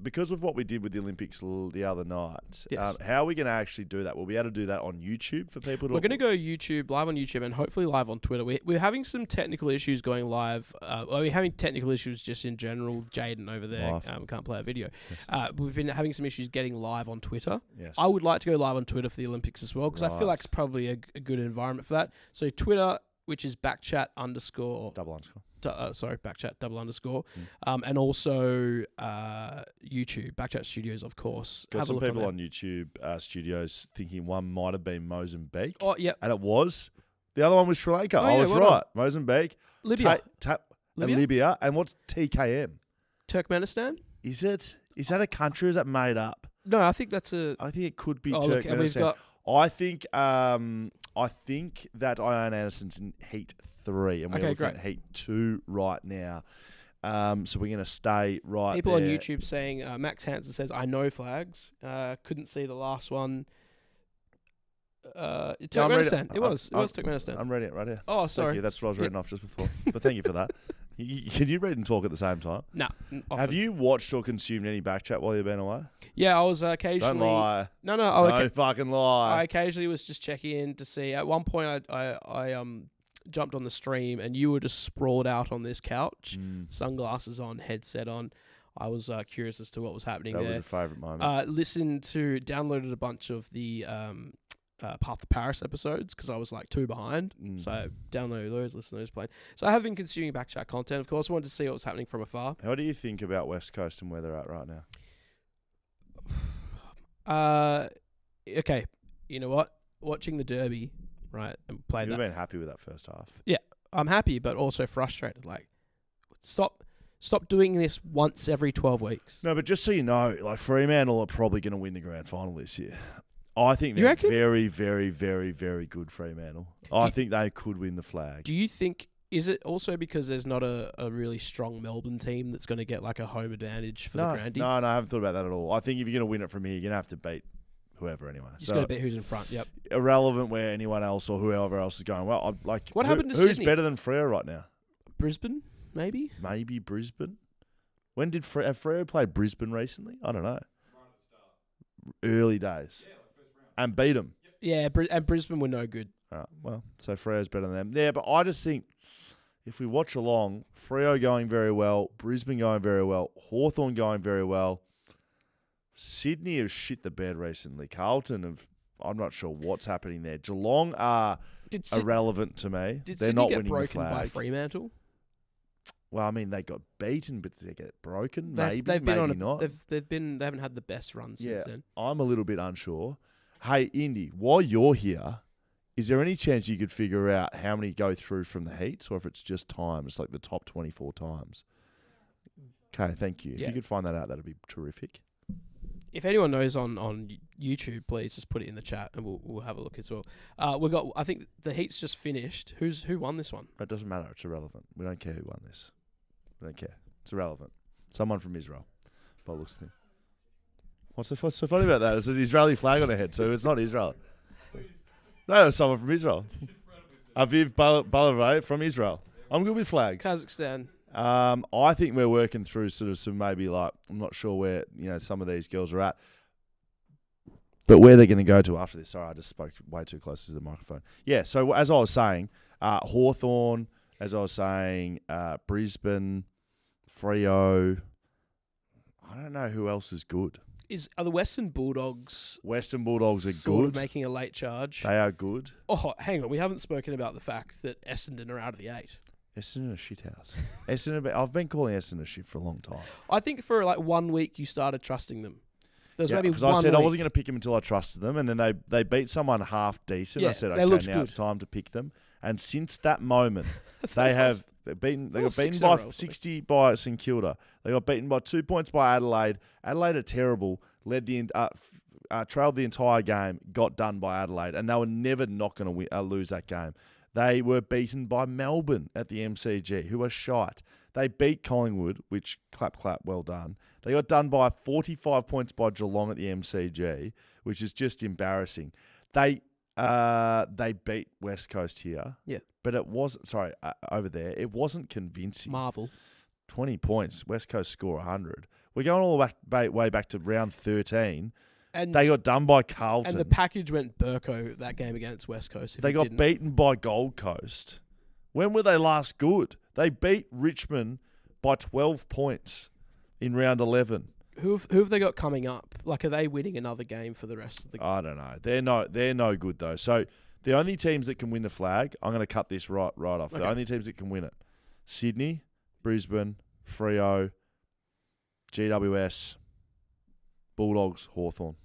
[SPEAKER 1] because of what we did with the Olympics the other night,
[SPEAKER 2] Yes.
[SPEAKER 1] how are we going to actually do that? We'll be able to do that on YouTube for people to...
[SPEAKER 2] We're going to go live on YouTube, and hopefully live on Twitter. We're having some technical issues going live. We're having technical issues just in general. Jaiden over there can't play a video.
[SPEAKER 1] Yes.
[SPEAKER 2] We've been having some issues getting live on Twitter.
[SPEAKER 1] Yes.
[SPEAKER 2] I would like to go live on Twitter for the Olympics as well, because I feel like it's probably a good environment for that. So Twitter, which is BackChat _
[SPEAKER 1] double underscore.
[SPEAKER 2] BackChat _ and also YouTube, BackChat Studios, of course.
[SPEAKER 1] Got
[SPEAKER 2] Have a
[SPEAKER 1] some
[SPEAKER 2] look
[SPEAKER 1] people
[SPEAKER 2] there.
[SPEAKER 1] on YouTube Studios thinking one might have been Mozambique.
[SPEAKER 2] Oh, yeah.
[SPEAKER 1] And it was. The other one was Sri Lanka. I
[SPEAKER 2] yeah,
[SPEAKER 1] was
[SPEAKER 2] well
[SPEAKER 1] right.
[SPEAKER 2] done.
[SPEAKER 1] Mozambique.
[SPEAKER 2] Libya.
[SPEAKER 1] And Libya. And what's TKM?
[SPEAKER 2] Turkmenistan?
[SPEAKER 1] Is it? Is that a country or is that made up?
[SPEAKER 2] No, I think that's a...
[SPEAKER 1] I think it could be
[SPEAKER 2] Oh, look, and we've
[SPEAKER 1] Turkmenistan.
[SPEAKER 2] got...
[SPEAKER 1] I think that Ian Anderson's in Heat 3 and we're looking at Heat 2 right now. So we're going to stay right
[SPEAKER 2] People
[SPEAKER 1] there.
[SPEAKER 2] on YouTube saying, Max Hansen says, I know flags. Couldn't see the last one. Turkmenistan. It was Turkmenistan.
[SPEAKER 1] I'm reading it right here.
[SPEAKER 2] Oh,
[SPEAKER 1] Thank
[SPEAKER 2] sorry.
[SPEAKER 1] you. That's what I was reading off just before. But thank you for that. Can you read and talk at the same time?
[SPEAKER 2] No.
[SPEAKER 1] Have you watched or consumed any BackChat while you've been away?
[SPEAKER 2] Yeah, I was occasionally...
[SPEAKER 1] Don't lie.
[SPEAKER 2] No.
[SPEAKER 1] Don't fucking lie.
[SPEAKER 2] I occasionally was just checking in to see. At one point, I jumped on the stream, and you were just sprawled out on this couch, sunglasses on, headset on. I was curious as to what was happening
[SPEAKER 1] That
[SPEAKER 2] there.
[SPEAKER 1] was a favourite moment.
[SPEAKER 2] Downloaded a bunch of the Path to Paris episodes because I was like 2 behind. So I downloaded those, listened to those playing. So I have been consuming BackChat content, of course. I wanted to see what was happening from afar.
[SPEAKER 1] How do you think about West Coast and where they're at right now?
[SPEAKER 2] Okay, you know what? Watching the Derby, right, and playing
[SPEAKER 1] You've
[SPEAKER 2] that.
[SPEAKER 1] been happy with that first half.
[SPEAKER 2] Yeah, I'm happy, but also frustrated. Like, stop doing this once every 12 weeks.
[SPEAKER 1] No, but just so you know, like Fremantle are probably going to win the grand final this year. I think
[SPEAKER 2] You
[SPEAKER 1] they're
[SPEAKER 2] reckon?
[SPEAKER 1] very, very, very, very good Fremantle. I think they could win the flag.
[SPEAKER 2] Do you think, is it also because there's not a really strong Melbourne team that's going to get like a home advantage for the Grandy?
[SPEAKER 1] No, I haven't thought about that at all. I think if you're going to win it from here, you're going to have to beat whoever anyway.
[SPEAKER 2] Just got to bet who's in front. Yep.
[SPEAKER 1] Irrelevant where anyone else or whoever else is going. Well,
[SPEAKER 2] What happened to
[SPEAKER 1] who's
[SPEAKER 2] Sydney?
[SPEAKER 1] better than Freo right now?
[SPEAKER 2] Brisbane, maybe?
[SPEAKER 1] Maybe Brisbane. When did Freo play Brisbane recently? I don't know. Early days. And beat them.
[SPEAKER 2] Yeah, and Brisbane were no good.
[SPEAKER 1] All right, well, so Freo's better than them. Yeah, but I just think if we watch along, Freo going very well, Brisbane going very well, Hawthorn going very well. Sydney have shit the bed recently. Carlton I'm not sure what's happening there. Geelong are irrelevant to me.
[SPEAKER 2] Did
[SPEAKER 1] They're
[SPEAKER 2] Sydney
[SPEAKER 1] not
[SPEAKER 2] get
[SPEAKER 1] winning the
[SPEAKER 2] broken by
[SPEAKER 1] flag.
[SPEAKER 2] Fremantle?
[SPEAKER 1] Well, I mean, they got beaten, but did they get broken?
[SPEAKER 2] They've
[SPEAKER 1] Maybe
[SPEAKER 2] been
[SPEAKER 1] not.
[SPEAKER 2] They haven't had the best run since then.
[SPEAKER 1] I'm a little bit unsure. Hey, Indy, while you're here, is there any chance you could figure out how many go through from the heats or if it's just times, like the top 24 times? Okay, thank you. If you could find that out, that'd be terrific.
[SPEAKER 2] If anyone knows on YouTube, please just put it in the chat and we'll have a look as well. I think the heat's just finished. Who won this one?
[SPEAKER 1] It doesn't matter. It's irrelevant. We don't care who won this. We don't care. It's irrelevant. Someone from Israel. By the looks of things. What's so funny about that? It's an Israeli flag on their head, so it's not Israel. No, it's someone from Israel. Aviv Balavay from Israel. I'm good with flags.
[SPEAKER 2] Kazakhstan.
[SPEAKER 1] I think we're working through sort of some maybe like, I'm not sure where, some of these girls are at, but where they're going to go to after this. Sorry, I just spoke way too close to the microphone. Yeah, so as I was saying, Hawthorn, as I was saying, Brisbane, Freo. I don't know who else is good.
[SPEAKER 2] Are the Western Bulldogs
[SPEAKER 1] Western Bulldogs are
[SPEAKER 2] sort
[SPEAKER 1] good.
[SPEAKER 2] of making a late charge?
[SPEAKER 1] They are good.
[SPEAKER 2] Oh, hang on. We haven't spoken about the fact that Essendon are out of the 8.
[SPEAKER 1] Essendon are a shit house. I've been calling Essendon a shit for a long time.
[SPEAKER 2] I think for like 1 week you started trusting them. There's maybe
[SPEAKER 1] because
[SPEAKER 2] 1
[SPEAKER 1] I said
[SPEAKER 2] week.
[SPEAKER 1] I wasn't going to pick them until I trusted them, and then they beat someone half decent.
[SPEAKER 2] Yeah,
[SPEAKER 1] I said,
[SPEAKER 2] they
[SPEAKER 1] okay,
[SPEAKER 2] looked
[SPEAKER 1] now
[SPEAKER 2] good.
[SPEAKER 1] it's time to pick them. And since that moment, they got beaten by 60 by St Kilda. They got beaten by 2 points by Adelaide. Adelaide are terrible. Trailed the entire game. Got done by Adelaide, and they were never not going to lose that game. They were beaten by Melbourne at the MCG, who are shite. They beat Collingwood, which clap, well done. They got done by 45 points by Geelong at the MCG, which is just embarrassing. They beat West Coast here.
[SPEAKER 2] Yeah.
[SPEAKER 1] But it wasn't, over there, it wasn't convincing.
[SPEAKER 2] Marvel.
[SPEAKER 1] 20 points. West Coast score 100. We're going all way back to round 13.
[SPEAKER 2] And
[SPEAKER 1] They got done by Carlton.
[SPEAKER 2] And the package went Burko that game against West Coast. If
[SPEAKER 1] They
[SPEAKER 2] you
[SPEAKER 1] got
[SPEAKER 2] didn't.
[SPEAKER 1] beaten by Gold Coast. When were they last good? They beat Richmond by 12 points in round 11.
[SPEAKER 2] Who have they got coming up? Like, are they winning another game for the rest of the?
[SPEAKER 1] I don't know. They're no good though. So the only teams that can win the flag, I'm going to cut this right off.
[SPEAKER 2] Okay.
[SPEAKER 1] The only teams that can win it: Sydney, Brisbane, Freo, GWS, Bulldogs, Hawthorn.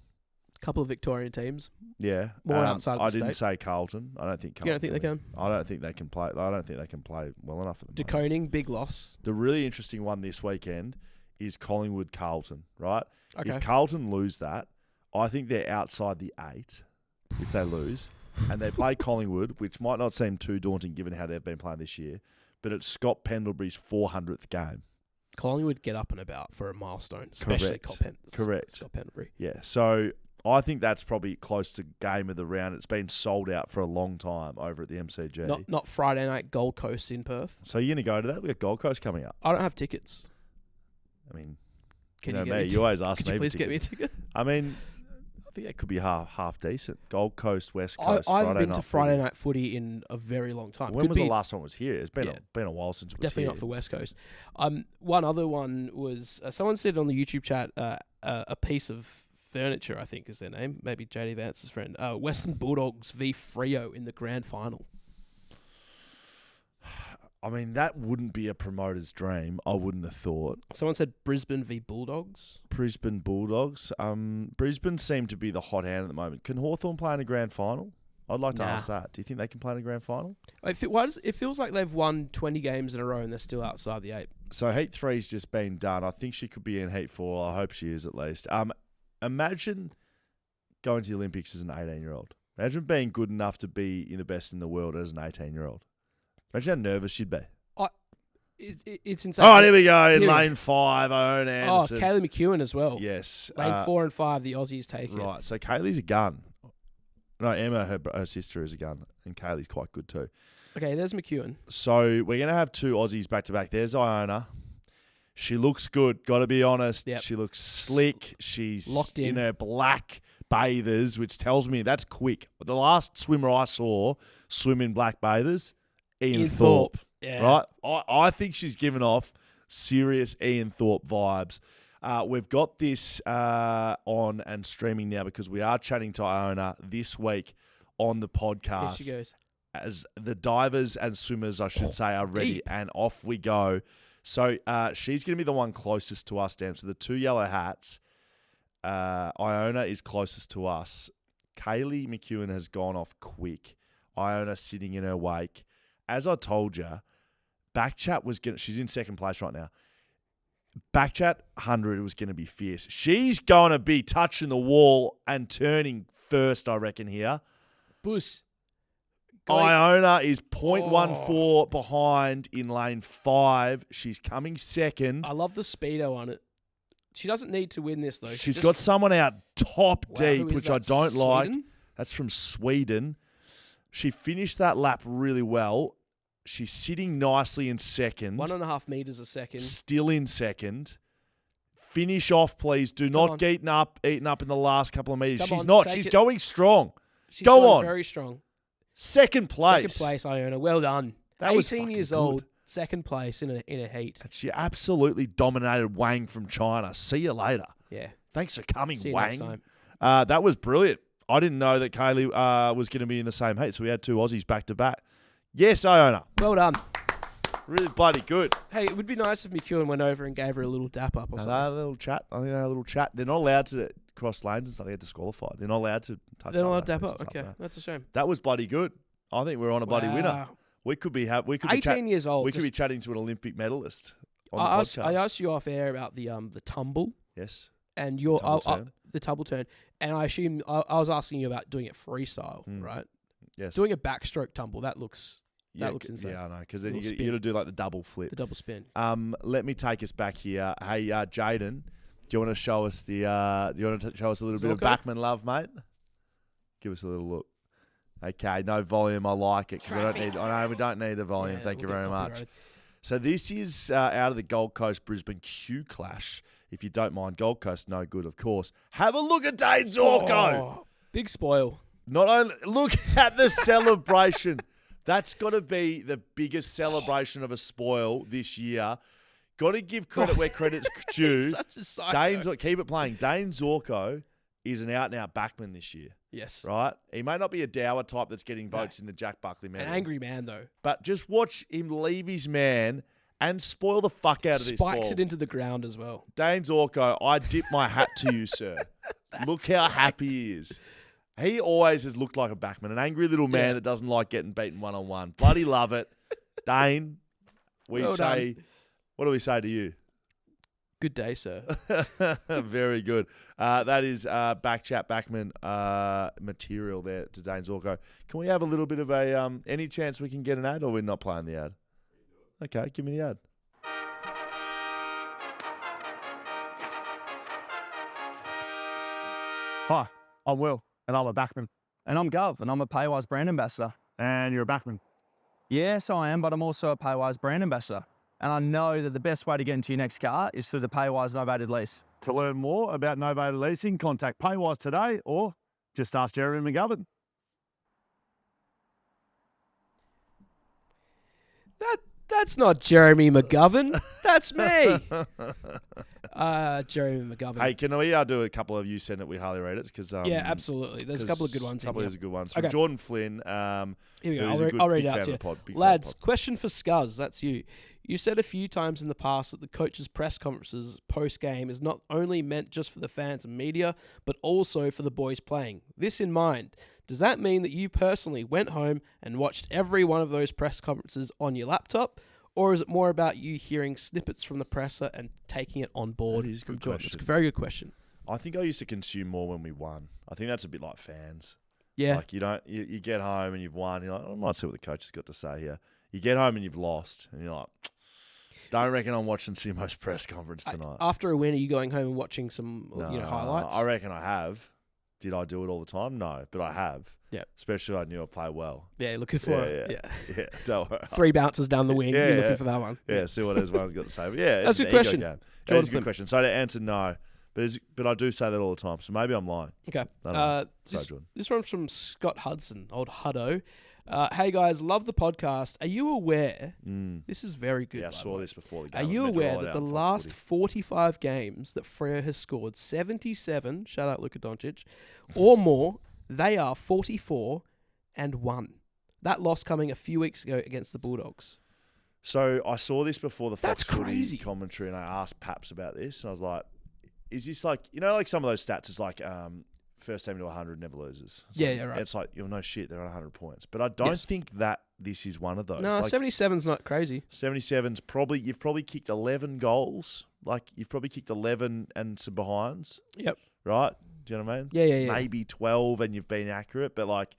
[SPEAKER 2] Couple of Victorian teams.
[SPEAKER 1] Yeah,
[SPEAKER 2] More outside of the
[SPEAKER 1] I didn't
[SPEAKER 2] state.
[SPEAKER 1] say Carlton. I don't think. Carlton
[SPEAKER 2] You don't think they
[SPEAKER 1] win.
[SPEAKER 2] can?
[SPEAKER 1] I don't think they can play. I don't think they can play well enough at the moment.
[SPEAKER 2] DeConing, big loss.
[SPEAKER 1] The really interesting one this weekend is Collingwood Carlton, right?
[SPEAKER 2] Okay.
[SPEAKER 1] If Carlton lose that, I think they're outside the 8 if they lose. And they play Collingwood, which might not seem too daunting given how they've been playing this year, but it's Scott Pendlebury's 400th game.
[SPEAKER 2] Collingwood get up and about for a milestone, especially
[SPEAKER 1] Correct.
[SPEAKER 2] Scott Pendlebury.
[SPEAKER 1] Yeah, so I think that's probably close to game of the round. It's been sold out for a long time over at the MCG.
[SPEAKER 2] Not Friday night Gold Coast in Perth.
[SPEAKER 1] So you're going to go to that? We've got Gold Coast coming up.
[SPEAKER 2] I don't have tickets.
[SPEAKER 1] I mean,
[SPEAKER 2] Can
[SPEAKER 1] you
[SPEAKER 2] you
[SPEAKER 1] know
[SPEAKER 2] get me
[SPEAKER 1] me. You always ask
[SPEAKER 2] Could
[SPEAKER 1] me
[SPEAKER 2] you
[SPEAKER 1] for
[SPEAKER 2] please get me a
[SPEAKER 1] tickets.
[SPEAKER 2] ticket?
[SPEAKER 1] I mean, I think that could be half decent. Gold Coast, West
[SPEAKER 2] I
[SPEAKER 1] Coast,
[SPEAKER 2] haven't
[SPEAKER 1] Friday
[SPEAKER 2] been
[SPEAKER 1] night
[SPEAKER 2] to Friday
[SPEAKER 1] footy.
[SPEAKER 2] night footy in a very long time.
[SPEAKER 1] When
[SPEAKER 2] Could
[SPEAKER 1] was
[SPEAKER 2] be
[SPEAKER 1] the last time it was here? It's been
[SPEAKER 2] Yeah.
[SPEAKER 1] been a while since it was
[SPEAKER 2] definitely
[SPEAKER 1] here.
[SPEAKER 2] not for West Coast. One other one was someone said on the YouTube chat a piece of furniture, I think is their name, maybe JD Vance's friend. Western Bulldogs v Freo in the grand final.
[SPEAKER 1] I mean, that wouldn't be a promoter's dream. I wouldn't have thought.
[SPEAKER 2] Someone said Brisbane v Bulldogs.
[SPEAKER 1] Brisbane Bulldogs. Brisbane seem to be the hot hand at the moment. Can Hawthorn play in a grand final? I'd like to
[SPEAKER 2] Nah.
[SPEAKER 1] ask that. Do you think they can play in a grand final?
[SPEAKER 2] It feels like they've won 20 games in a row and they're still outside the 8.
[SPEAKER 1] So Heat 3's just been done. I think she could be in Heat 4. I hope she is at least. Imagine going to the Olympics as an 18-year-old. Imagine being good enough to be in the best in the world as an 18-year-old. Imagine how nervous she'd be.
[SPEAKER 2] It's insane.
[SPEAKER 1] All right, here we go. In
[SPEAKER 2] Here we
[SPEAKER 1] lane 5, Iona Anderson.
[SPEAKER 2] Kaylee McEwen as well.
[SPEAKER 1] Yes.
[SPEAKER 2] Lane 4 and 5, the Aussies take it.
[SPEAKER 1] Right, so Kaylee's a gun. No, Emma, her sister, is a gun. And Kaylee's quite good too.
[SPEAKER 2] Okay, there's McEwen.
[SPEAKER 1] So we're going to have 2 Aussies back-to-back. There's Iona. She looks good, got to be honest.
[SPEAKER 2] Yep.
[SPEAKER 1] She looks slick. She's
[SPEAKER 2] Locked in.
[SPEAKER 1] her black bathers, which tells me that's quick. The last swimmer I saw swim in black bathers, Ian Thorpe.
[SPEAKER 2] Yeah.
[SPEAKER 1] Right? I think she's given off serious Ian Thorpe vibes. We've got this on and streaming now because we are chatting to Iona this week on the podcast.
[SPEAKER 2] Here she goes.
[SPEAKER 1] As the divers and swimmers, I should say, are ready,
[SPEAKER 2] deep.
[SPEAKER 1] and off we go. So she's going to be the one closest to us, Dan. So the 2 yellow hats, Iona is closest to us. Kaylee McEwen has gone off quick. Iona sitting in her wake. As I told you, BackChat was going to... She's in second place right now. BackChat 100 was going to be fierce. She's going to be touching the wall and turning first, I reckon, here.
[SPEAKER 2] Boos.
[SPEAKER 1] Iona is 0.14 behind in lane 5. She's coming second.
[SPEAKER 2] I love the speedo on it. She doesn't need to win this, though.
[SPEAKER 1] She's got someone out top
[SPEAKER 2] Wow,
[SPEAKER 1] deep,
[SPEAKER 2] who is
[SPEAKER 1] which I
[SPEAKER 2] that?
[SPEAKER 1] don't like.
[SPEAKER 2] Sweden?
[SPEAKER 1] That's from Sweden. She finished that lap really well. She's sitting nicely in second.
[SPEAKER 2] 1.5 meters a second.
[SPEAKER 1] Still in second. Finish off, please. Do not
[SPEAKER 2] on.
[SPEAKER 1] get eaten up in the last couple of meters.
[SPEAKER 2] Come
[SPEAKER 1] She's
[SPEAKER 2] on,
[SPEAKER 1] not.
[SPEAKER 2] take
[SPEAKER 1] She's
[SPEAKER 2] it.
[SPEAKER 1] going strong.
[SPEAKER 2] She's
[SPEAKER 1] Go
[SPEAKER 2] going
[SPEAKER 1] on.
[SPEAKER 2] very strong.
[SPEAKER 1] Second place.
[SPEAKER 2] Second place, Iona. Well done.
[SPEAKER 1] That was
[SPEAKER 2] 18
[SPEAKER 1] fucking
[SPEAKER 2] years
[SPEAKER 1] good.
[SPEAKER 2] old. Second place in a heat.
[SPEAKER 1] And she absolutely dominated Wang from China. See you later.
[SPEAKER 2] Yeah.
[SPEAKER 1] Thanks for coming,
[SPEAKER 2] See you
[SPEAKER 1] Wang.
[SPEAKER 2] next time.
[SPEAKER 1] That was brilliant. I didn't know that Kaylee was going to be in the same heat, so we had 2 Aussies back to back. Yes, Iona.
[SPEAKER 2] Well done.
[SPEAKER 1] Really bloody good.
[SPEAKER 2] Hey, it would be nice if McEwen went over and gave her a little dap up or
[SPEAKER 1] And
[SPEAKER 2] something.
[SPEAKER 1] they had a little chat. I think they had a little chat. They're not allowed to cross lanes and stuff. They get disqualified. They're not allowed to touch.
[SPEAKER 2] They're not allowed
[SPEAKER 1] up
[SPEAKER 2] to dap
[SPEAKER 1] there.
[SPEAKER 2] up. Okay, that's a shame.
[SPEAKER 1] That was bloody good. I think we're on a bloody winner.
[SPEAKER 2] Wow.
[SPEAKER 1] We could be
[SPEAKER 2] 18 years old.
[SPEAKER 1] We could
[SPEAKER 2] just-
[SPEAKER 1] be chatting to an Olympic medalist on
[SPEAKER 2] I
[SPEAKER 1] the
[SPEAKER 2] asked,
[SPEAKER 1] podcast.
[SPEAKER 2] I asked you off air about the tumble
[SPEAKER 1] Yes.
[SPEAKER 2] and your
[SPEAKER 1] Tumble turn.
[SPEAKER 2] the tumble turn, and I assume I was asking you about doing it freestyle, right?
[SPEAKER 1] Yes.
[SPEAKER 2] Doing a backstroke tumble that looks insane.
[SPEAKER 1] Yeah, I know. Because then you
[SPEAKER 2] Little
[SPEAKER 1] got to do like the double flip.
[SPEAKER 2] The double spin.
[SPEAKER 1] Let me take us back here. Hey, Jaiden, do you want to show us do you want to show us a little bit of
[SPEAKER 2] Zorko?
[SPEAKER 1] Backman love, mate? Give us a little look. Okay, no volume. I like it because I don't need. I know we don't need the volume.
[SPEAKER 2] Yeah,
[SPEAKER 1] Thank you
[SPEAKER 2] we'll
[SPEAKER 1] very
[SPEAKER 2] get
[SPEAKER 1] much.
[SPEAKER 2] copyrighted.
[SPEAKER 1] So this is out of the Gold Coast Brisbane Q Clash. If you don't mind, Gold Coast, no good, of course. Have a look at Dane Zorko.
[SPEAKER 2] Oh, big spoil.
[SPEAKER 1] Not only look at the celebration. That's got to be the biggest celebration of a spoil this year. Got to give credit where credit's due.
[SPEAKER 2] Such a psycho.
[SPEAKER 1] Keep it playing. Dane Zorko is an out-and-out backman this year.
[SPEAKER 2] Yes.
[SPEAKER 1] Right? He may not be a dour type that's getting votes in the Jack Buckley
[SPEAKER 2] An
[SPEAKER 1] medal.
[SPEAKER 2] angry man, though.
[SPEAKER 1] But just watch him leave his man and spoil the fuck out of this ball.
[SPEAKER 2] Spikes it into the ground as well.
[SPEAKER 1] Dane Zorko, I dip my hat to you, sir. Look how happy he is. He always has looked like a backman, an angry little man that doesn't like getting beaten one-on-one. Bloody love it. Dane,
[SPEAKER 2] Well done.
[SPEAKER 1] What do we say to you?
[SPEAKER 2] Good day, sir.
[SPEAKER 1] Very good. That is BackChat Backman material there to Dane Zorko. Can we have a little bit of a any chance we can get an ad, or we're not playing the ad? Okay, give me the ad.
[SPEAKER 7] Hi, I'm Will, and I'm a backman.
[SPEAKER 8] And I'm Gov, and I'm a Paywise brand ambassador.
[SPEAKER 7] And you're a backman.
[SPEAKER 8] Yes, I am, but I'm also a Paywise brand ambassador. And I know that the best way to get into your next car is through the Paywise novated lease.
[SPEAKER 7] To learn more about novated leasing, contact Paywise today or just ask Jeremy McGovern.
[SPEAKER 2] That's not Jeremy McGovern. That's me. Jeremy McGovern.
[SPEAKER 1] Hey, can we do a couple of you send it? We highly rate it because
[SPEAKER 2] yeah, absolutely. There's a couple of good ones.
[SPEAKER 1] A couple
[SPEAKER 2] in
[SPEAKER 1] of
[SPEAKER 2] here.
[SPEAKER 1] good ones.
[SPEAKER 2] Okay.
[SPEAKER 1] From Jordan Flynn.
[SPEAKER 2] Here we go.
[SPEAKER 1] who's a good-
[SPEAKER 2] I'll read
[SPEAKER 1] big
[SPEAKER 2] it out
[SPEAKER 1] fan
[SPEAKER 2] to
[SPEAKER 1] of
[SPEAKER 2] you.
[SPEAKER 1] the pod, big fan of the
[SPEAKER 2] Lads,
[SPEAKER 1] pod.
[SPEAKER 2] question for Scuzz. That's you. You said a few times in the past that the coaches' press conferences post-game is not only meant just for the fans and media, but also for the boys playing. This in mind, does that mean that you personally went home and watched every one of those press conferences on your laptop? Or is it more about you hearing snippets from the presser and taking it on board?
[SPEAKER 1] That is a good
[SPEAKER 2] Jordan? It's
[SPEAKER 1] question.
[SPEAKER 2] a very good question.
[SPEAKER 1] I think I used to consume more when we won. I think that's a bit like fans.
[SPEAKER 2] Yeah.
[SPEAKER 1] Like you get home and you've won. You're like, I might see what the coach has got to say here. You get home and you've lost, and you're like, don't reckon I'm watching Simo's press conference tonight.
[SPEAKER 2] After a win, are you going home and watching some highlights?
[SPEAKER 1] I reckon I have. Did I do it all the time? No, but I have.
[SPEAKER 2] Yeah.
[SPEAKER 1] Especially if I knew I play well.
[SPEAKER 2] Yeah, looking for it.
[SPEAKER 1] Yeah. Yeah. Don't worry.
[SPEAKER 2] 3 bounces down the wing.
[SPEAKER 1] Yeah,
[SPEAKER 2] You're
[SPEAKER 1] yeah.
[SPEAKER 2] looking for that one.
[SPEAKER 1] Yeah, see what everyone's got to say. But yeah,
[SPEAKER 2] That's
[SPEAKER 1] it's
[SPEAKER 2] a
[SPEAKER 1] an
[SPEAKER 2] good
[SPEAKER 1] ego
[SPEAKER 2] question.
[SPEAKER 1] game. That is
[SPEAKER 2] Jordan
[SPEAKER 1] a good
[SPEAKER 2] Flynn.
[SPEAKER 1] question. So to answer no, but I do say that all the time. So maybe I'm lying.
[SPEAKER 2] Okay.
[SPEAKER 1] I don't know. Sorry,
[SPEAKER 2] This,
[SPEAKER 1] Jordan.
[SPEAKER 2] this one's from Scott Hudson, old Huddo. Hey guys, love the podcast. Are you aware? This is very good.
[SPEAKER 1] Yeah, I
[SPEAKER 2] by the
[SPEAKER 1] saw
[SPEAKER 2] way.
[SPEAKER 1] this before the game.
[SPEAKER 2] Are
[SPEAKER 1] I was
[SPEAKER 2] you
[SPEAKER 1] meant to
[SPEAKER 2] aware
[SPEAKER 1] roll it
[SPEAKER 2] that
[SPEAKER 1] out
[SPEAKER 2] the
[SPEAKER 1] on Fox
[SPEAKER 2] last
[SPEAKER 1] Footy.
[SPEAKER 2] 45 games that Freo has scored 77, shout out Luka Doncic, or more, they are 44-1. That loss coming a few weeks ago against the Bulldogs.
[SPEAKER 1] So I saw this before the
[SPEAKER 2] That's
[SPEAKER 1] Fox Footy
[SPEAKER 2] crazy.
[SPEAKER 1] commentary, and I asked Paps about this, and I was like, "Is this like like some of those stats is like first team to 100 never loses." It's
[SPEAKER 2] Yeah,
[SPEAKER 1] like-
[SPEAKER 2] yeah, right.
[SPEAKER 1] It's like no shit, they're on 100 points, but I don't
[SPEAKER 2] Yes.
[SPEAKER 1] think that this is one of those.
[SPEAKER 2] No,
[SPEAKER 1] like,
[SPEAKER 2] 77's not crazy.
[SPEAKER 1] 77's you've probably kicked 11 goals, like you've probably kicked 11 and some behinds,
[SPEAKER 2] Yep.
[SPEAKER 1] right? Do you know what I mean?
[SPEAKER 2] Yeah.
[SPEAKER 1] Maybe 12 and you've been accurate, but like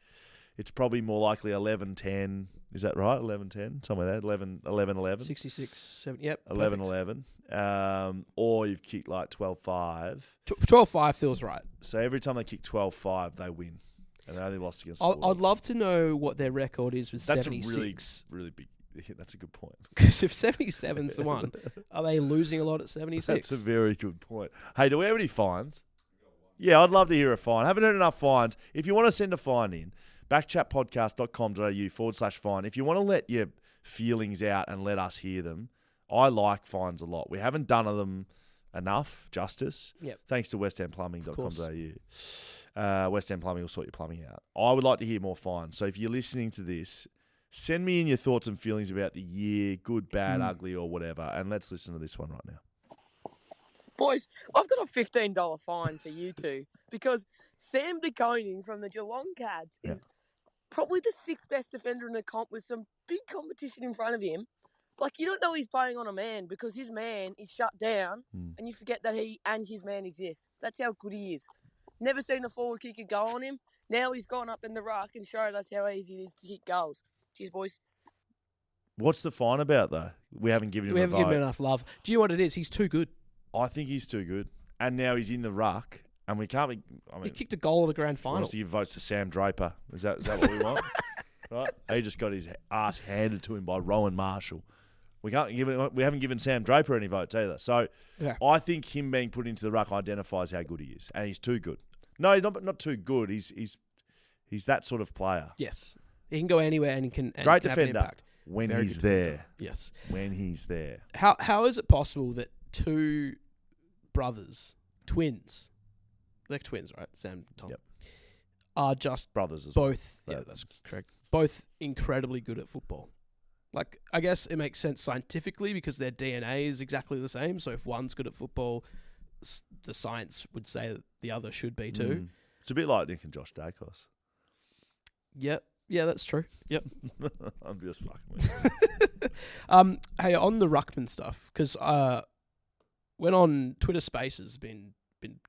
[SPEAKER 1] it's probably more likely 11-10. Is that right? 11-10, somewhere there. 11-11.
[SPEAKER 2] 66, 70, yep.
[SPEAKER 1] 11-11. Or you've kicked like 12-5.
[SPEAKER 2] 12-5 feels right.
[SPEAKER 1] So every time they kick 12-5, they win. And they only lost against the
[SPEAKER 2] I'd
[SPEAKER 1] Bulldogs.
[SPEAKER 2] love to know what their record is with
[SPEAKER 1] That's
[SPEAKER 2] 76.
[SPEAKER 1] a really big... That's a good point.
[SPEAKER 2] Because if 77's the one, are they losing a lot at 76?
[SPEAKER 1] That's a very good point. Hey, do we have any fines? Yeah, I'd love to hear a fine. Haven't heard enough fines. If you want to send a fine in, backchatpodcast.com.au/fine. If you want to let your feelings out and let us hear them, I like fines a lot. We haven't done them enough justice.
[SPEAKER 2] Yep.
[SPEAKER 1] Thanks to westendplumbing.com.au. West End Plumbing will sort your plumbing out. I would like to hear more fines. So if you're listening to this, send me in your thoughts and feelings about the year, good, bad, ugly, or whatever, and let's listen to this one right now.
[SPEAKER 9] Boys, I've got a $15 fine for you two because Sam De Koning from the Geelong Cats is probably the 6th best defender in the comp with some big competition in front of him. Like, you don't know he's playing on a man because his man is shut down and you forget that he and his man exist. That's how good he is. Never seen a forward kicker go on him. Now he's gone up in the ruck and showed us how easy it is to kick goals. Cheers, boys.
[SPEAKER 1] What's the fine about, though? We haven't given him
[SPEAKER 2] We
[SPEAKER 1] a
[SPEAKER 2] haven't
[SPEAKER 1] vote.
[SPEAKER 2] given him enough love. Do you know what it is? He's too good.
[SPEAKER 1] I think he's too good. And now he's in the ruck, and we can't be... I
[SPEAKER 2] He
[SPEAKER 1] mean,
[SPEAKER 2] kicked a goal at the grand
[SPEAKER 1] we
[SPEAKER 2] final.
[SPEAKER 1] want to give votes to Sam Draper. Is that what we want? Right? He just got his ass handed to him by Rowan Marshall. We haven't given Sam Draper any votes either. So
[SPEAKER 2] Yeah.
[SPEAKER 1] I think him being put into the ruck identifies how good he is, and he's too good. No, he's not too good. He's that sort of player.
[SPEAKER 2] Yes. He can go anywhere and he can
[SPEAKER 1] Great
[SPEAKER 2] can have an
[SPEAKER 1] defender
[SPEAKER 2] impact.
[SPEAKER 1] when
[SPEAKER 2] Very
[SPEAKER 1] he's
[SPEAKER 2] good defender.
[SPEAKER 1] there.
[SPEAKER 2] Yes.
[SPEAKER 1] When he's there.
[SPEAKER 2] How is it possible that two brothers, twins, they're twins, right? Sam and Tom.
[SPEAKER 1] Yep.
[SPEAKER 2] Are just
[SPEAKER 1] Brothers as
[SPEAKER 2] both.
[SPEAKER 1] well.
[SPEAKER 2] Yeah, that's correct. Both incredibly good at football. Like, I guess it makes sense scientifically because their DNA is exactly the same. So if one's good at football, the science would say that the other should be too.
[SPEAKER 1] Mm. It's a bit like Nick and Josh Dacos.
[SPEAKER 2] Yep. Yeah, that's true. Yep.
[SPEAKER 1] I'm just fucking with you.
[SPEAKER 2] Hey, on the Ruckman stuff, because went on Twitter Spaces, been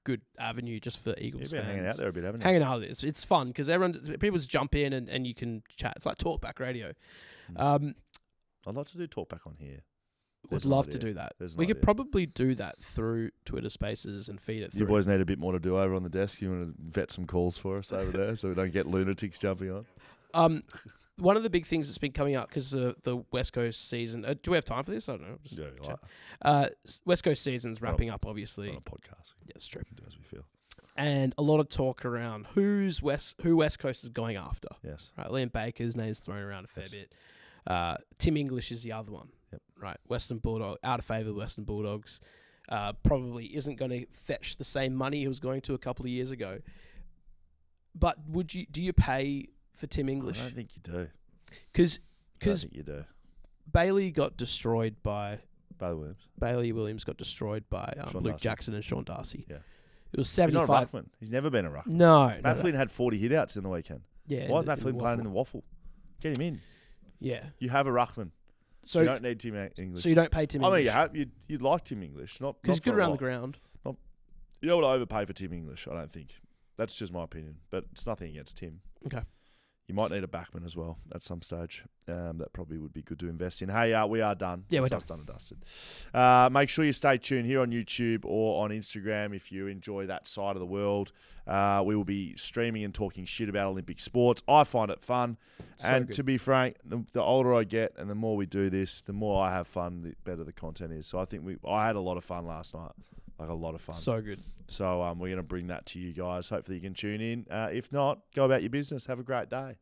[SPEAKER 2] good avenue just for Eagles
[SPEAKER 1] You've been
[SPEAKER 2] fans.
[SPEAKER 1] hanging out there a bit, haven't you?
[SPEAKER 2] Hanging out there. It's fun because people just jump in and you can chat. It's like talkback radio.
[SPEAKER 1] I'd like to do talkback on here.
[SPEAKER 2] Would
[SPEAKER 1] There's an
[SPEAKER 2] love to
[SPEAKER 1] idea.
[SPEAKER 2] do that.
[SPEAKER 1] There's an
[SPEAKER 2] We could
[SPEAKER 1] idea.
[SPEAKER 2] probably do that through Twitter Spaces and feed it through.
[SPEAKER 1] You boys need a bit more to do over on the desk. You want to vet some calls for us over there so we don't get lunatics jumping on?
[SPEAKER 2] One of the big things that's been coming up because the West Coast season. Do we have time for this? I don't know. Just
[SPEAKER 1] Yeah,
[SPEAKER 2] chat.
[SPEAKER 1] like
[SPEAKER 2] West Coast season's wrapping up, obviously.
[SPEAKER 1] on a podcast.
[SPEAKER 2] Yeah, it's true.
[SPEAKER 1] We can do as we feel.
[SPEAKER 2] And a lot of talk around who West Coast is going after.
[SPEAKER 1] Yes.
[SPEAKER 2] Right, Liam Baker's name's thrown around a fair
[SPEAKER 1] Yes.
[SPEAKER 2] bit. Tim English is the other one.
[SPEAKER 1] Yep.
[SPEAKER 2] Right, Western Bulldog, out of favour with Western Bulldogs. Probably isn't going to fetch the same money he was going to a couple of years ago. But do you pay for Tim English?
[SPEAKER 1] I don't think you do.
[SPEAKER 2] Because
[SPEAKER 1] I don't think you do.
[SPEAKER 2] Bailey got destroyed by
[SPEAKER 1] Bailey
[SPEAKER 2] Williams got destroyed by
[SPEAKER 1] Sean
[SPEAKER 2] Luke
[SPEAKER 1] Darcy.
[SPEAKER 2] Jackson and Sean Darcy.
[SPEAKER 1] Yeah.
[SPEAKER 2] It was
[SPEAKER 1] He's not a
[SPEAKER 2] 75.
[SPEAKER 1] ruckman. He's never been a ruckman.
[SPEAKER 2] No.
[SPEAKER 1] Matt Flynn had 40 hitouts in the weekend.
[SPEAKER 2] Yeah.
[SPEAKER 1] Why is Matt Flynn playing in the waffle? Get him in.
[SPEAKER 2] Yeah.
[SPEAKER 1] You have a ruckman.
[SPEAKER 2] So
[SPEAKER 1] you don't need Tim English.
[SPEAKER 2] So you don't pay Tim
[SPEAKER 1] I
[SPEAKER 2] English.
[SPEAKER 1] mean, you'd like Tim English, not
[SPEAKER 2] Because he's good
[SPEAKER 1] for a
[SPEAKER 2] around the
[SPEAKER 1] lot.
[SPEAKER 2] ground.
[SPEAKER 1] You don't want to overpay for Tim English. I don't think. That's just my opinion. But it's nothing against Tim.
[SPEAKER 2] Okay.
[SPEAKER 1] You might need a backman as well at some stage. That probably would be good to invest in. Hey, we are done.
[SPEAKER 2] Yeah, we're
[SPEAKER 1] That's us done and dusted. Make sure you stay tuned here on YouTube or on Instagram if you enjoy that side of the world. We will be streaming and talking shit about Olympic sports. I find it fun.
[SPEAKER 2] So
[SPEAKER 1] and
[SPEAKER 2] good.
[SPEAKER 1] to be frank, the older I get and the more we do this, the more I have fun, the better the content is. So I think I had a lot of fun last night. Like a lot of fun.
[SPEAKER 2] So good.
[SPEAKER 1] So we're going to bring that to you guys. Hopefully you can tune in. If not, go about your business. Have a great day.